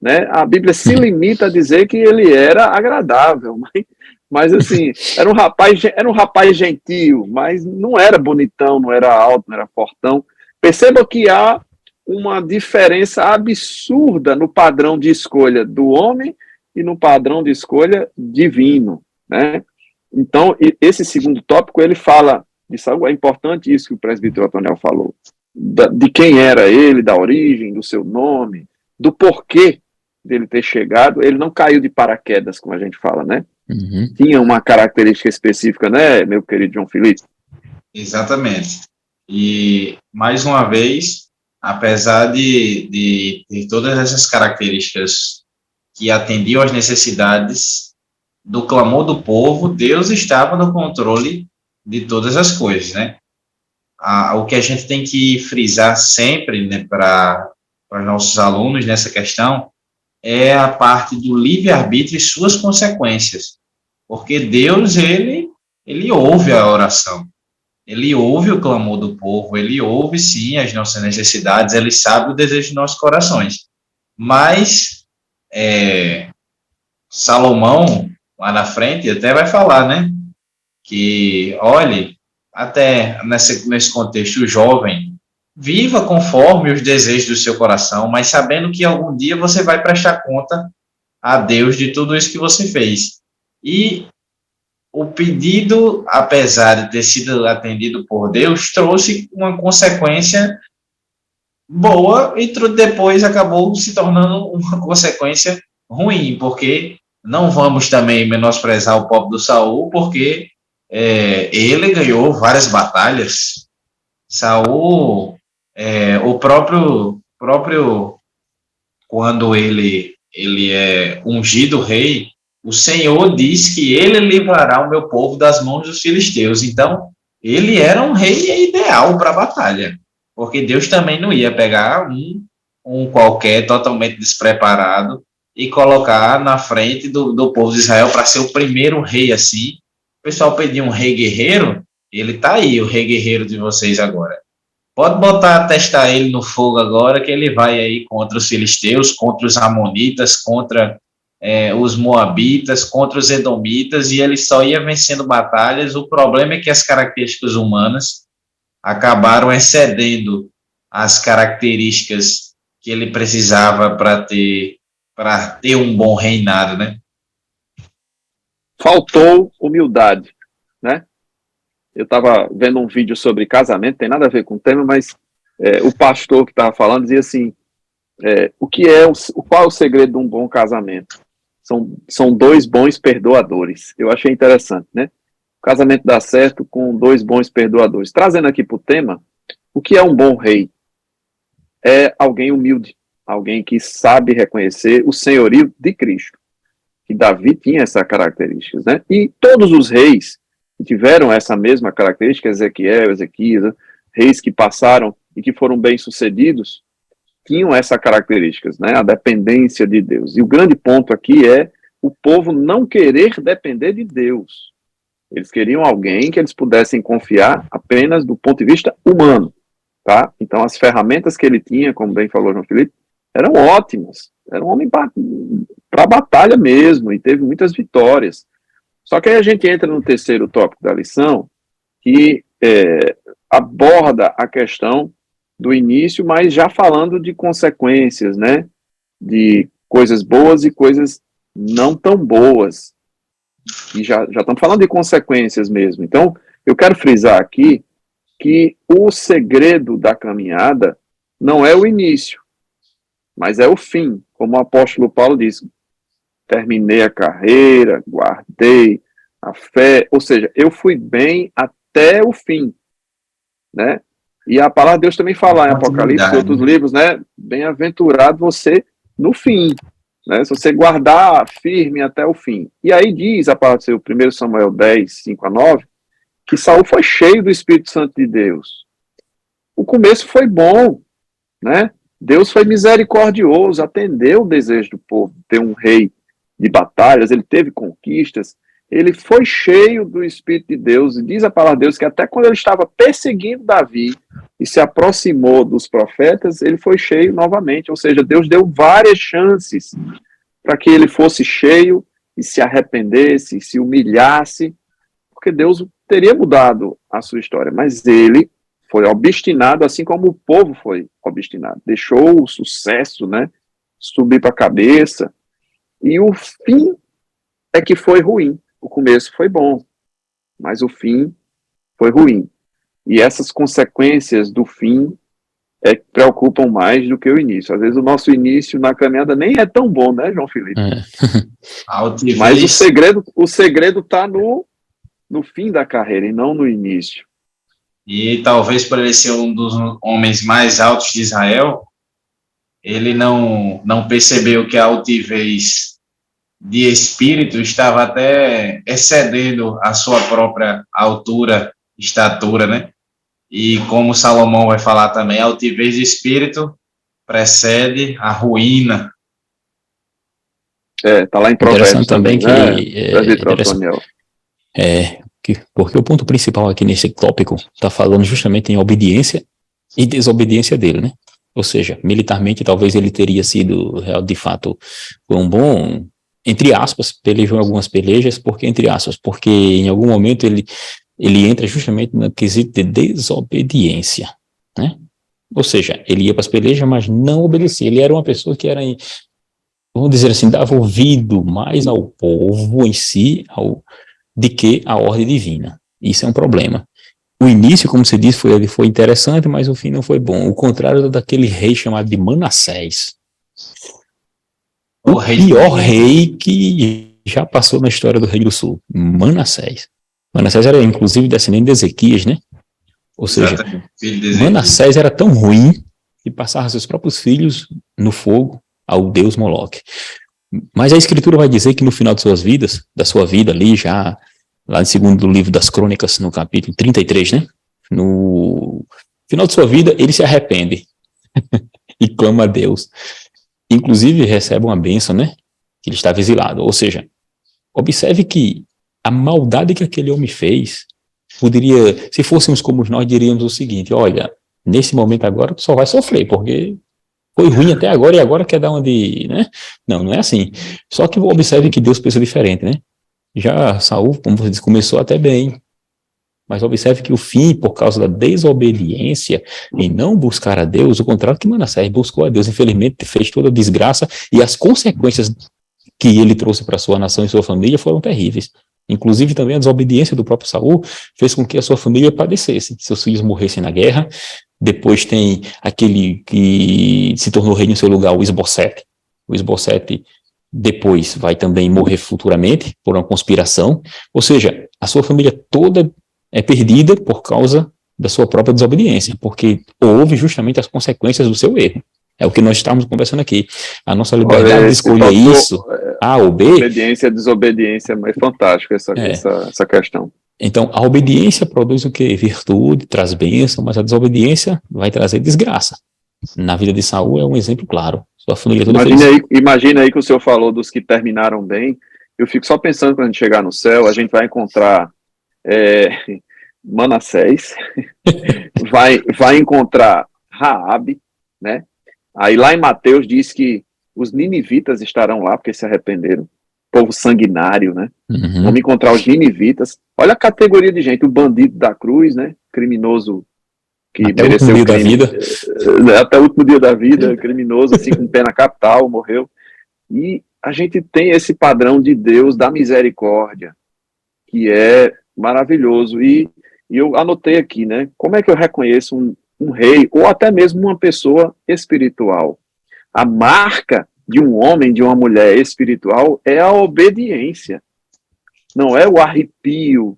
S1: né? A Bíblia se limita a dizer que ele era agradável, mas assim, era um rapaz gentil, mas não era bonitão, não era alto, não era fortão. Perceba que há uma diferença absurda no padrão de escolha do homem e no padrão de escolha divino, né? Então, esse segundo tópico, ele fala de Saul, é importante isso que o presbítero Otoniel falou, de quem era ele, da origem, do seu nome, do porquê dele ter chegado. Ele não caiu de paraquedas, como a gente fala, né? Tinha uma característica específica, né, meu querido João Felipe?
S3: Exatamente. E, mais uma vez, apesar de ter todas essas características que atendiam às necessidades do clamor do povo, Deus estava no controle de todas as coisas, né? O que a gente tem que frisar sempre, né, para nossos alunos nessa questão é a parte do livre-arbítrio e suas consequências. Porque Deus, ele ouve a oração, ele ouve o clamor do povo, ele ouve, sim, as nossas necessidades, ele sabe o desejo de nossos corações. Mas Salomão, lá na frente, até vai falar, né, que, olhe, até nesse contexto, o jovem, viva conforme os desejos do seu coração, mas sabendo que algum dia você vai prestar conta a Deus de tudo isso que você fez. E o pedido, apesar de ter sido atendido por Deus, trouxe uma consequência boa e depois acabou se tornando uma consequência ruim, porque não vamos também menosprezar o pobre do Saul, porque ele ganhou várias batalhas. Saul, o próprio quando ele é ungido rei, o Senhor diz que ele livrará o meu povo das mãos dos filisteus. Então, ele era um rei ideal para a batalha, porque Deus também não ia pegar um qualquer totalmente despreparado e colocar na frente do povo de Israel para ser o primeiro rei assim. O pessoal pediu um rei guerreiro, ele está aí, o rei guerreiro de vocês agora. Pode testar ele no fogo agora, que ele vai aí contra os filisteus, contra os amonitas, contra os moabitas, contra os edomitas, e ele só ia vencendo batalhas. O problema é que as características humanas acabaram excedendo as características que ele precisava para ter um bom reinado, né?
S1: Faltou humildade, né? Eu estava vendo um vídeo sobre casamento, tem nada a ver com o tema, mas o pastor que estava falando dizia assim, qual é o segredo de um bom casamento? São dois bons perdoadores. Eu achei interessante, né? O casamento dá certo com dois bons perdoadores. Trazendo aqui para o tema, o que é um bom rei? É alguém humilde, alguém que sabe reconhecer o senhorio de Cristo. E Davi tinha essa característica, né? E todos os reis que tiveram essa mesma característica, Ezequias, reis que passaram e que foram bem-sucedidos, tinham essa características, né? A dependência de Deus. E o grande ponto aqui é o povo não querer depender de Deus. Eles queriam alguém que eles pudessem confiar apenas do ponto de vista humano, tá? Então as ferramentas que ele tinha, como bem falou João Felipe, eram ótimas. Era um homem para batalha mesmo, e teve muitas vitórias. Só que aí a gente entra no terceiro tópico da lição, que aborda a questão do início, mas já falando de consequências, né? De coisas boas e coisas não tão boas. E já estamos falando de consequências mesmo. Então, eu quero frisar aqui que o segredo da caminhada não é o início, mas é o fim. Como o apóstolo Paulo diz, terminei a carreira, guardei a fé, ou seja, eu fui bem até o fim, né? E a palavra de Deus também fala em Apocalipse e outros livros, né? Bem-aventurado você no fim, né? Se você guardar firme até o fim. E aí diz a palavra de Deus, 1 Samuel 10, 5-9, que Saul foi cheio do Espírito Santo de Deus. O começo foi bom, né? Deus foi misericordioso, atendeu o desejo do povo, ter um rei de batalhas, ele teve conquistas, ele foi cheio do Espírito de Deus, e diz a palavra de Deus que até quando ele estava perseguindo Davi e se aproximou dos profetas, ele foi cheio novamente, ou seja, Deus deu várias chances para que ele fosse cheio e se arrependesse, e se humilhasse, porque Deus teria mudado a sua história, mas ele foi obstinado, assim como o povo foi obstinado, deixou o sucesso, né, subir para a cabeça, e o fim é que foi ruim. O começo foi bom, mas o fim foi ruim. E essas consequências do fim preocupam mais do que o início. Às vezes o nosso início na caminhada nem é tão bom, né, João Felipe? Mas o segredo está no fim da carreira e não no início.
S3: E talvez por ele ser um dos homens mais altos de Israel, ele não percebeu que a altivez de espírito estava até excedendo a sua própria altura, estatura, né? E como Salomão vai falar também, a altivez de espírito precede a ruína.
S1: Tá lá em Provérbios também,
S2: que
S1: né?
S2: Porque o ponto principal aqui nesse tópico está falando justamente em obediência e desobediência dele, né? Ou seja, militarmente talvez ele teria sido, de fato, um bom, entre aspas, pelejou em algumas pelejas, porque entre aspas, porque em algum momento ele entra justamente no quesito de desobediência, né? Ou seja, ele ia para as pelejas, mas não obedecia. Ele era uma pessoa que era, vamos dizer assim, dava ouvido mais ao povo em si, de que a ordem divina. Isso é um problema. O início, como você disse, foi interessante, mas o fim não foi bom. O contrário daquele rei chamado de Manassés. O pior rei que já passou na história do Reino do Sul. Manassés. Manassés era, inclusive, descendente de Ezequias, né? Ou seja, Manassés era tão ruim que passava seus próprios filhos no fogo ao deus Moloque. Mas a Escritura vai dizer que no final de da sua vida ali, já lá no segundo livro das Crônicas, no capítulo 33, né? No final de sua vida, ele se arrepende e clama a Deus. Inclusive, recebe uma bênção, né? Que ele estava exilado. Ou seja, observe que a maldade que aquele homem fez, se fôssemos como nós, diríamos o seguinte: olha, nesse momento agora tu só vai sofrer, porque foi ruim até agora e agora quer dar uma de, né? Não é assim. Só que observe que Deus pensa diferente, né? Já Saul, como você disse, começou até bem, mas observe que o fim, por causa da desobediência em não buscar a Deus, o contrário que Manassés buscou a Deus, infelizmente fez toda a desgraça, e as consequências que ele trouxe para sua nação e sua família foram terríveis. Inclusive também a desobediência do próprio Saul fez com que a sua família padecesse, seus filhos morressem na guerra. Depois tem aquele que se tornou rei no seu lugar, o Isbosete. O Isbosete depois vai também morrer futuramente por uma conspiração. Ou seja, a sua família toda é perdida por causa da sua própria desobediência, porque houve justamente as consequências do seu erro. É o que nós estamos conversando aqui. A nossa liberdade de escolher isso, A ou B...
S1: Obediência, desobediência, é fantástico essa questão.
S2: Então, a obediência produz o quê? Virtude, traz bênção, mas a desobediência vai trazer desgraça. Na vida de Saul é um exemplo claro. Sua família toda
S1: imagina aí que o senhor falou dos que terminaram bem. Eu fico só pensando, quando a gente chegar no céu, a gente vai encontrar Manassés, vai encontrar Raabe, né? Aí lá em Mateus diz que os ninivitas estarão lá porque se arrependeram. Povo sanguinário, né?
S2: Uhum.
S1: Vamos encontrar os ninivitas. Olha a categoria de gente, o bandido da cruz, né? Criminoso que
S2: até
S1: mereceu
S2: o último dia da vida.
S1: Até o último dia da vida, criminoso, assim, com pé na capital, morreu. E a gente tem esse padrão de Deus, da misericórdia, que é maravilhoso. E E eu anotei aqui, né? Como é que eu reconheço um rei ou até mesmo uma pessoa espiritual? A marca de um homem, de uma mulher espiritual é a obediência. Não é o arrepio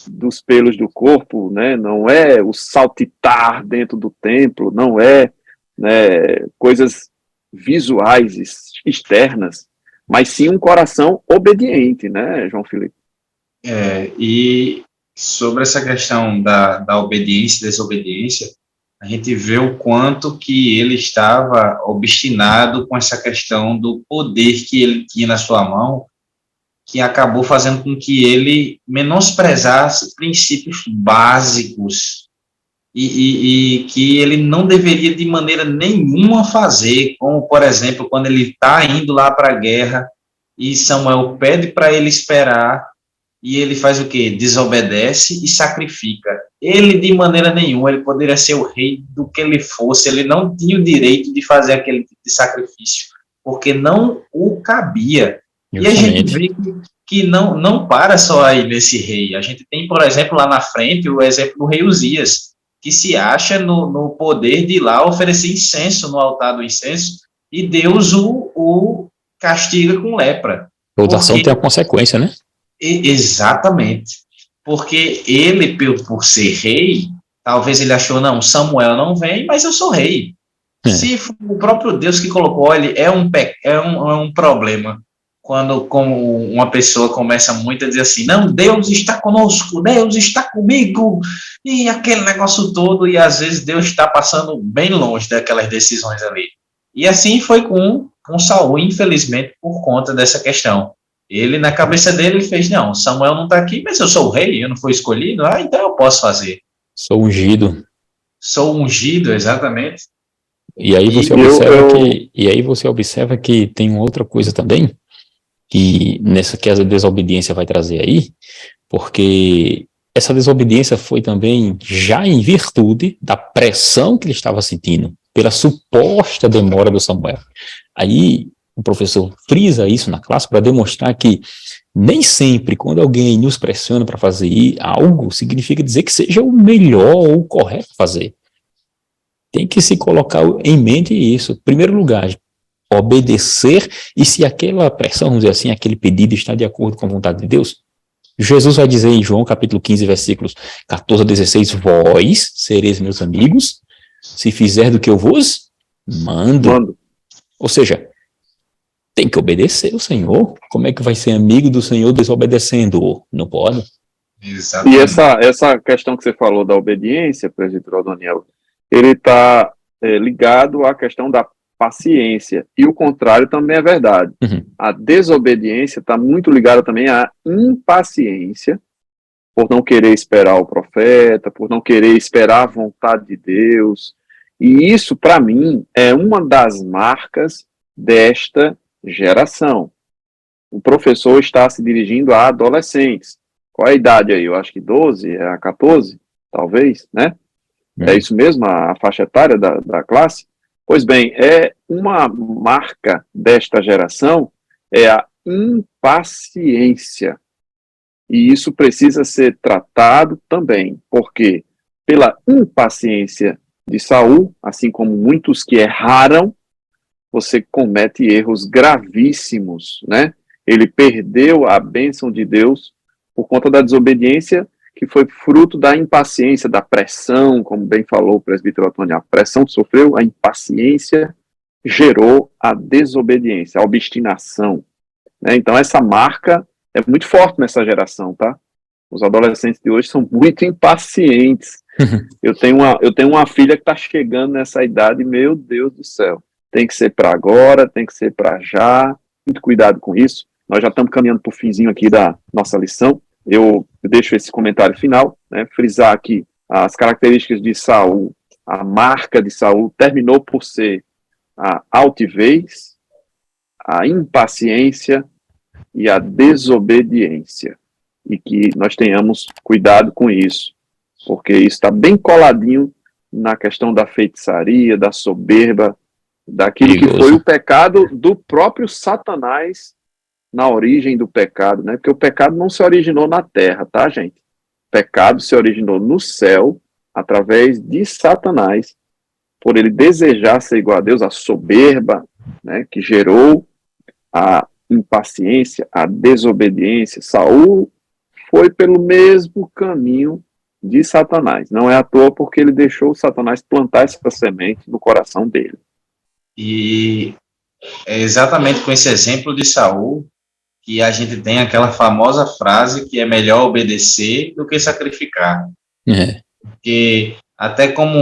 S1: dos pelos do corpo, né? Não é o saltitar dentro do templo, não é, né, coisas visuais, externas, mas sim um coração obediente, né, João Felipe?
S3: E sobre essa questão da obediência e desobediência, a gente vê o quanto que ele estava obstinado com essa questão do poder que ele tinha na sua mão, que acabou fazendo com que ele menosprezasse princípios básicos e que ele não deveria de maneira nenhuma fazer, como, por exemplo, quando ele está indo lá para a guerra e Samuel pede para ele esperar, e ele faz o quê? Desobedece e sacrifica. Ele, de maneira nenhuma, ele poderia ser o rei do que ele fosse, ele não tinha o direito de fazer aquele tipo de sacrifício, porque não o cabia. E a gente vê que não para só aí nesse rei. A gente tem, por exemplo, lá na frente, o exemplo do rei Uzias, que se acha no poder de ir lá oferecer incenso no altar do incenso, e Deus o castiga com lepra.
S2: Toda ação tem a consequência, né?
S3: Exatamente. Porque ele, por ser rei, talvez ele achou, não, Samuel não vem, mas eu sou rei. Se o próprio Deus que colocou, ele é um problema. Quando como uma pessoa começa muito a dizer assim, não, Deus está conosco, Deus está comigo, e aquele negócio todo, e às vezes Deus está passando bem longe daquelas decisões ali. E assim foi com Saul, infelizmente, por conta dessa questão. Ele, na cabeça dele, fez, não, Samuel não está aqui, mas eu sou o rei, eu não fui escolhido, então eu posso fazer.
S2: Sou ungido.
S3: Sou ungido, exatamente.
S2: E aí você observa que tem uma outra coisa também, que a desobediência vai trazer aí, porque essa desobediência foi também já em virtude da pressão que ele estava sentindo, pela suposta demora do Samuel. Aí o professor frisa isso na classe para demonstrar que nem sempre quando alguém nos pressiona para fazer algo, significa dizer que seja o melhor ou o correto fazer. Tem que se colocar em mente isso. Em primeiro lugar, obedecer, e se aquela pressão, vamos dizer assim, aquele pedido está de acordo com a vontade de Deus. Jesus vai dizer em João capítulo 15, versículos 14 a 16, vós sereis meus amigos, se fizer do que eu vos mando. Ou seja, tem que obedecer o Senhor. Como é que vai ser amigo do Senhor desobedecendo? Não pode.
S1: Exatamente. E essa questão que você falou da obediência, presbítero Daniel, ele está ligado à questão da paciência, e o contrário também é verdade. A desobediência está muito ligada também à impaciência, por não querer esperar o profeta, por não querer esperar a vontade de Deus, e isso, para mim, é uma das marcas desta geração. O professor está se dirigindo a adolescentes. Qual é a idade aí? Eu acho que 12, a 14, talvez, né? É isso mesmo, a faixa etária da classe? Pois bem, é uma marca desta geração, é a impaciência. E isso precisa ser tratado também, porque pela impaciência de Saul, assim como muitos que erraram, você comete erros gravíssimos, né? Ele perdeu a bênção de Deus por conta da desobediência, que foi fruto da impaciência, da pressão, como bem falou o presbítero Antônio, a pressão que sofreu, a impaciência gerou a desobediência, a obstinação, né? Então essa marca é muito forte nessa geração, tá? Os adolescentes de hoje são muito impacientes. Eu tenho uma filha que está chegando nessa idade, meu Deus do céu, tem que ser para agora, tem que ser para já, muito cuidado com isso. Nós já estamos caminhando para o finzinho aqui da nossa lição. Eu deixo esse comentário final, né, frisar aqui as características de Saul. A marca de Saul terminou por ser a altivez, a impaciência e a desobediência. E que nós tenhamos cuidado com isso, porque isso está bem coladinho na questão da feitiçaria, da soberba, daquilo que foi o pecado do próprio Satanás na origem do pecado, né? Porque o pecado não se originou na terra, tá, gente? pecado se originou no céu, através de Satanás, por ele desejar ser igual a Deus, a soberba, né, que gerou a impaciência, a desobediência. Saul foi pelo mesmo caminho de Satanás. Não é à toa porque ele deixou Satanás plantar essa semente no coração dele.
S3: E é exatamente com esse exemplo de Saul que a gente tem aquela famosa frase que é melhor obedecer do que sacrificar. Porque até como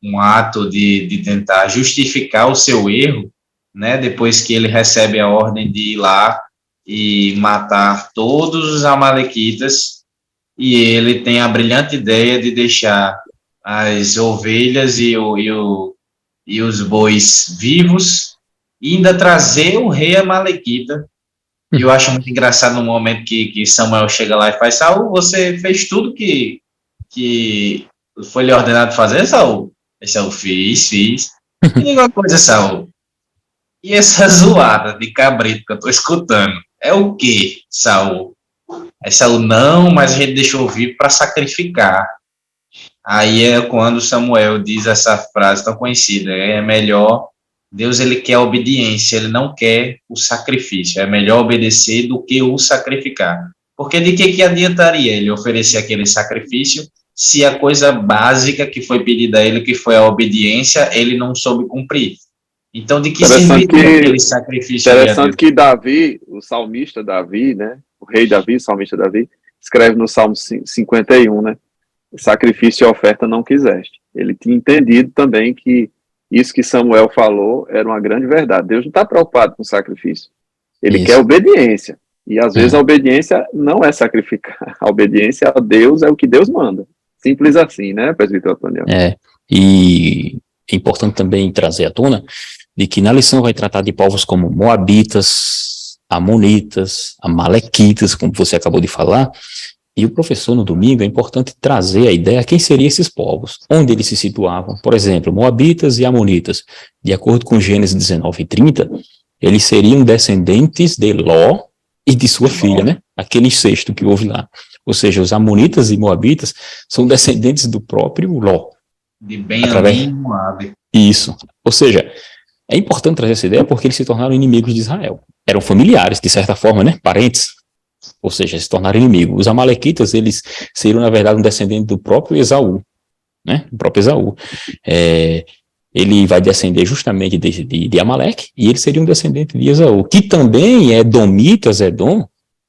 S3: um ato de tentar justificar o seu erro, né, depois que ele recebe a ordem de ir lá e matar todos os amalequitas, e ele tem a brilhante ideia de deixar as ovelhas e os bois vivos, e ainda trazer o rei amalequita. E eu acho muito engraçado no momento que Samuel chega lá e faz: Saul, você fez tudo que foi lhe ordenado fazer, Saul? Aí Saul, fiz. E diga uma coisa, Saul, e essa zoada de cabrito que eu tô escutando, é o quê, Saul? Aí Saul, não, mas a gente deixou vivo para sacrificar. Aí é quando Samuel diz essa frase tão conhecida: é melhor, Deus ele quer a obediência, ele não quer o sacrifício, é melhor obedecer do que o sacrificar. Porque de que adiantaria ele oferecer aquele sacrifício se a coisa básica que foi pedida a ele, que foi a obediência, ele não soube cumprir? Então, de que serviria aquele sacrifício?
S1: Interessante que Davi, o salmista Davi, né, o rei Davi, o salmista Davi, escreve no Salmo 51, né, sacrifício e oferta não quiseste. Ele tinha entendido também que isso que Samuel falou era uma grande verdade. Deus não está preocupado com sacrifício. Ele quer obediência. E às vezes a obediência não é sacrificar. A obediência a Deus é o que Deus manda. Simples assim, né, presbítero Antônio?
S2: E é importante também trazer à tona de que na lição vai tratar de povos como Moabitas, Amonitas, Amalequitas, como você acabou de falar. E o professor, no domingo, é importante trazer a ideia de quem seriam esses povos, onde eles se situavam. Por exemplo, Moabitas e Amonitas. De acordo com Gênesis 19:30, eles seriam descendentes de Ló e de sua filha, né? Aquele incesto que houve lá. Ou seja, os Amonitas e Moabitas são descendentes do próprio Ló.
S3: De Benjamim e Moabe.
S2: Isso. Ou seja, é importante trazer essa ideia porque eles se tornaram inimigos de Israel. Eram familiares, de certa forma, né? Parentes. Ou seja, se tornaram inimigos. Os amalequitas, eles seriam, na verdade, um descendente do próprio Esaú, né? O próprio Esaú. Ele vai descender justamente de Amaleque, e ele seria um descendente de Esaú, que também é Domitas, Edom,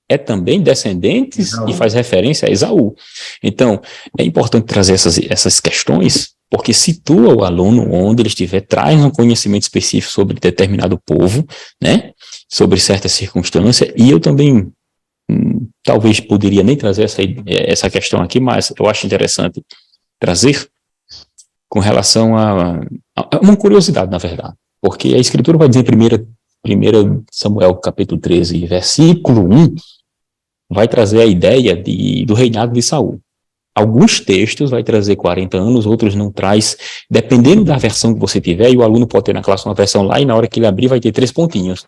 S2: é também descendentes e faz referência a Esaú. Então, é importante trazer essas questões, porque situa o aluno onde ele estiver, traz um conhecimento específico sobre determinado povo, né? Sobre certa circunstância, e eu também talvez poderia nem trazer essa questão aqui, mas eu acho interessante trazer com relação a uma curiosidade, na verdade, porque a Escritura vai dizer em 1 Samuel capítulo 13, versículo 1, vai trazer a ideia do reinado de Saul. Alguns textos vai trazer 40 anos, outros não traz, dependendo da versão que você tiver, e o aluno pode ter na classe uma versão lá, e na hora que ele abrir vai ter 3 pontinhos.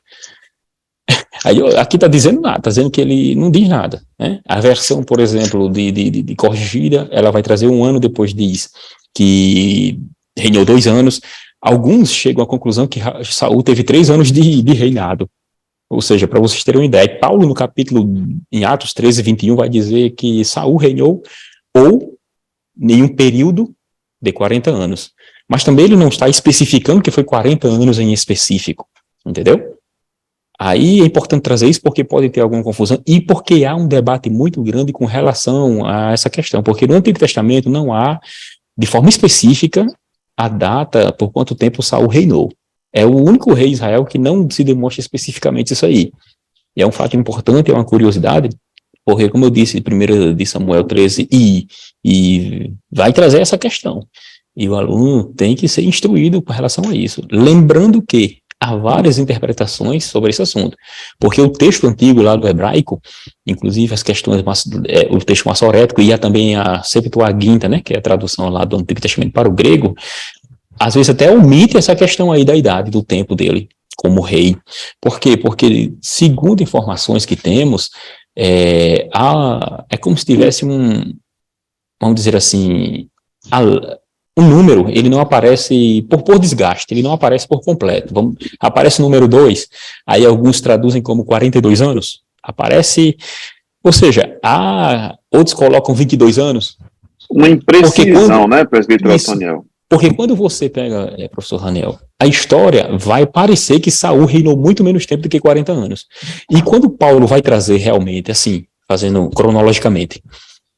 S2: Aí, aqui está dizendo nada, está dizendo que ele não diz nada, né? A versão, por exemplo, de corrigida, ela vai trazer 1 ano depois, diz que reinou 2 anos. Alguns chegam à conclusão que Saul teve 3 anos de reinado. Ou seja, para vocês terem uma ideia, Paulo, no capítulo, em Atos 13:21, vai dizer que Saul reinou ou em um período de 40 anos. Mas também ele não está especificando que foi 40 anos em específico, entendeu? Aí é importante trazer isso porque pode ter alguma confusão e porque há um debate muito grande com relação a essa questão, porque no Antigo Testamento não há, de forma específica, a data por quanto tempo Saul reinou. É o único rei de Israel que não se demonstra especificamente isso aí. E é um fato importante, é uma curiosidade, porque, como eu disse, 1 de Samuel 13, e vai trazer essa questão. E o aluno tem que ser instruído com relação a isso. Lembrando que há várias interpretações sobre esse assunto, porque o texto antigo lá do hebraico, inclusive as questões, o texto massorético e há também a Septuaginta, né, que é a tradução lá do Antigo Testamento para o grego, às vezes até omite essa questão aí da idade, do tempo dele como rei. Por quê? Porque, segundo informações que temos, É como se tivesse vamos dizer assim, um número, ele não aparece por desgaste, ele não aparece por completo. Aparece o número 2, aí alguns traduzem como 42 anos, aparece, ou seja, outros colocam 22 anos.
S1: Uma imprecisão, né, presbítero Otoniel?
S2: Porque quando você pega, professor Raniel, a história vai parecer que Saul reinou muito menos tempo do que 40 anos. E quando Paulo vai trazer realmente, assim, fazendo cronologicamente,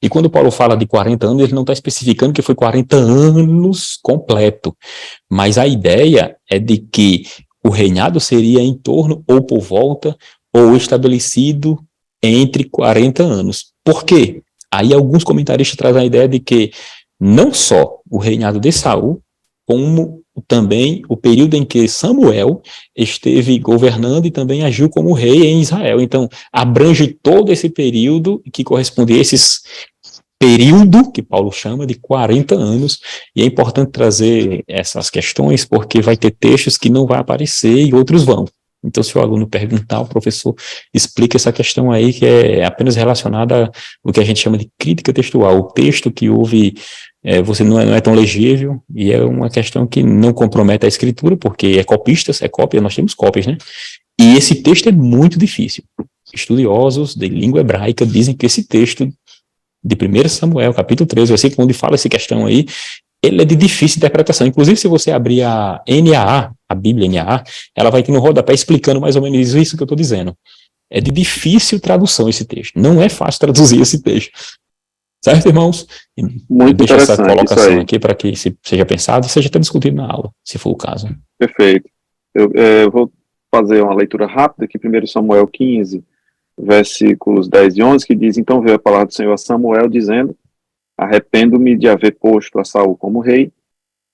S2: e quando Paulo fala de 40 anos, ele não está especificando que foi 40 anos completo, mas a ideia é de que o reinado seria em torno, ou por volta, ou estabelecido entre 40 anos. Por quê? Aí alguns comentaristas trazem a ideia de que não só o reinado de Saul, como também o período em que Samuel esteve governando e também agiu como rei em Israel. Então, abrange todo esse período que corresponde a esses período que Paulo chama de 40 anos, e é importante trazer essas questões porque vai ter textos que não vai aparecer e outros vão. Então, se o aluno perguntar, o professor explica essa questão aí, que é apenas relacionada ao que a gente chama de crítica textual. O texto que houve, você não é tão legível, e é uma questão que não compromete a escritura, porque é cópia, nós temos cópias, né? E esse texto é muito difícil. Estudiosos de língua hebraica dizem que esse texto de 1 Samuel, capítulo 13, versículo onde fala essa questão aí, ele é de difícil interpretação. Inclusive, se você abrir a NAA, a Bíblia NAA, ela vai ter no rodapé explicando mais ou menos isso que eu estou dizendo. É de difícil tradução esse texto. Não é fácil traduzir esse texto. Certo, irmãos?
S1: Muito
S2: deixa essa
S1: interessante
S2: colocação aqui para que seja pensado e seja até discutido na aula, se for o caso.
S1: Perfeito. Eu vou fazer uma leitura rápida aqui, 1 Samuel 15, versículos 10 e 11, que diz: Então veio a palavra do Senhor a Samuel, dizendo: Arrependo-me de haver posto a Saul como rei,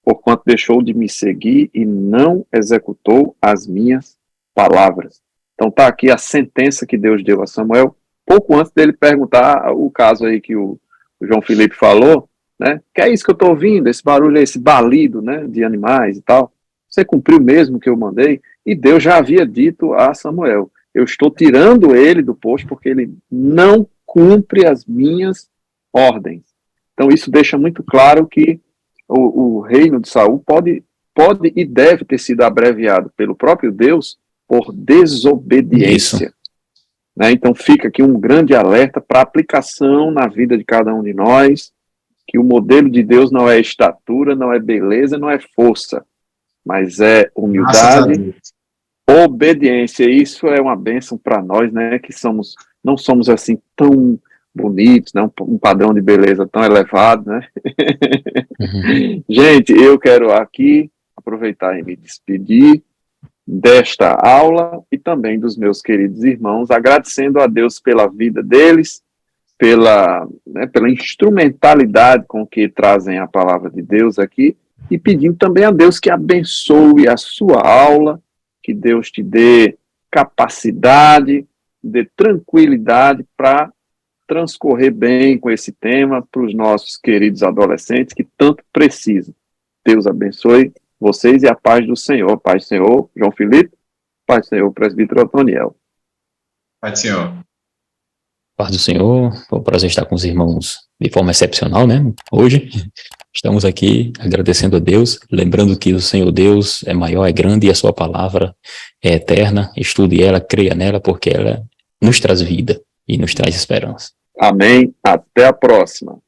S1: porquanto deixou de me seguir e não executou as minhas palavras. Então está aqui a sentença que Deus deu a Samuel, pouco antes dele perguntar o caso aí que o João Felipe falou, né? Que é isso que eu estou ouvindo, esse barulho, esse balido, né, de animais e tal. Você cumpriu mesmo o que eu mandei? E Deus já havia dito a Samuel: eu estou tirando ele do posto porque ele não cumpre as minhas ordens. Então isso deixa muito claro que o reino de Saul pode e deve ter sido abreviado pelo próprio Deus por desobediência. Né? Então fica aqui um grande alerta para aplicação na vida de cada um de nós, que o modelo de Deus não é estatura, não é beleza, não é força, mas é humildade, obediência. Isso é uma bênção para nós, né, que não somos assim tão bonitos, né, um padrão de beleza tão elevado, né? Uhum. Gente, eu quero aqui aproveitar e me despedir desta aula e também dos meus queridos irmãos, agradecendo a Deus pela vida deles, pela instrumentalidade com que trazem a palavra de Deus aqui, e pedindo também a Deus que abençoe a sua aula, que Deus te dê capacidade, dê tranquilidade para transcorrer bem com esse tema para os nossos queridos adolescentes que tanto precisam. Deus abençoe vocês e a paz do Senhor. Paz do Senhor, João Felipe. Paz do Senhor, presbítero Otoniel.
S3: Paz do Senhor.
S2: Paz do Senhor. Foi um prazer estar com os irmãos de forma excepcional, né? Hoje estamos aqui agradecendo a Deus, lembrando que o Senhor Deus é maior, é grande e a sua palavra é eterna. Estude ela, creia nela, porque ela nos traz vida e nos traz esperança.
S1: Amém. Até a próxima.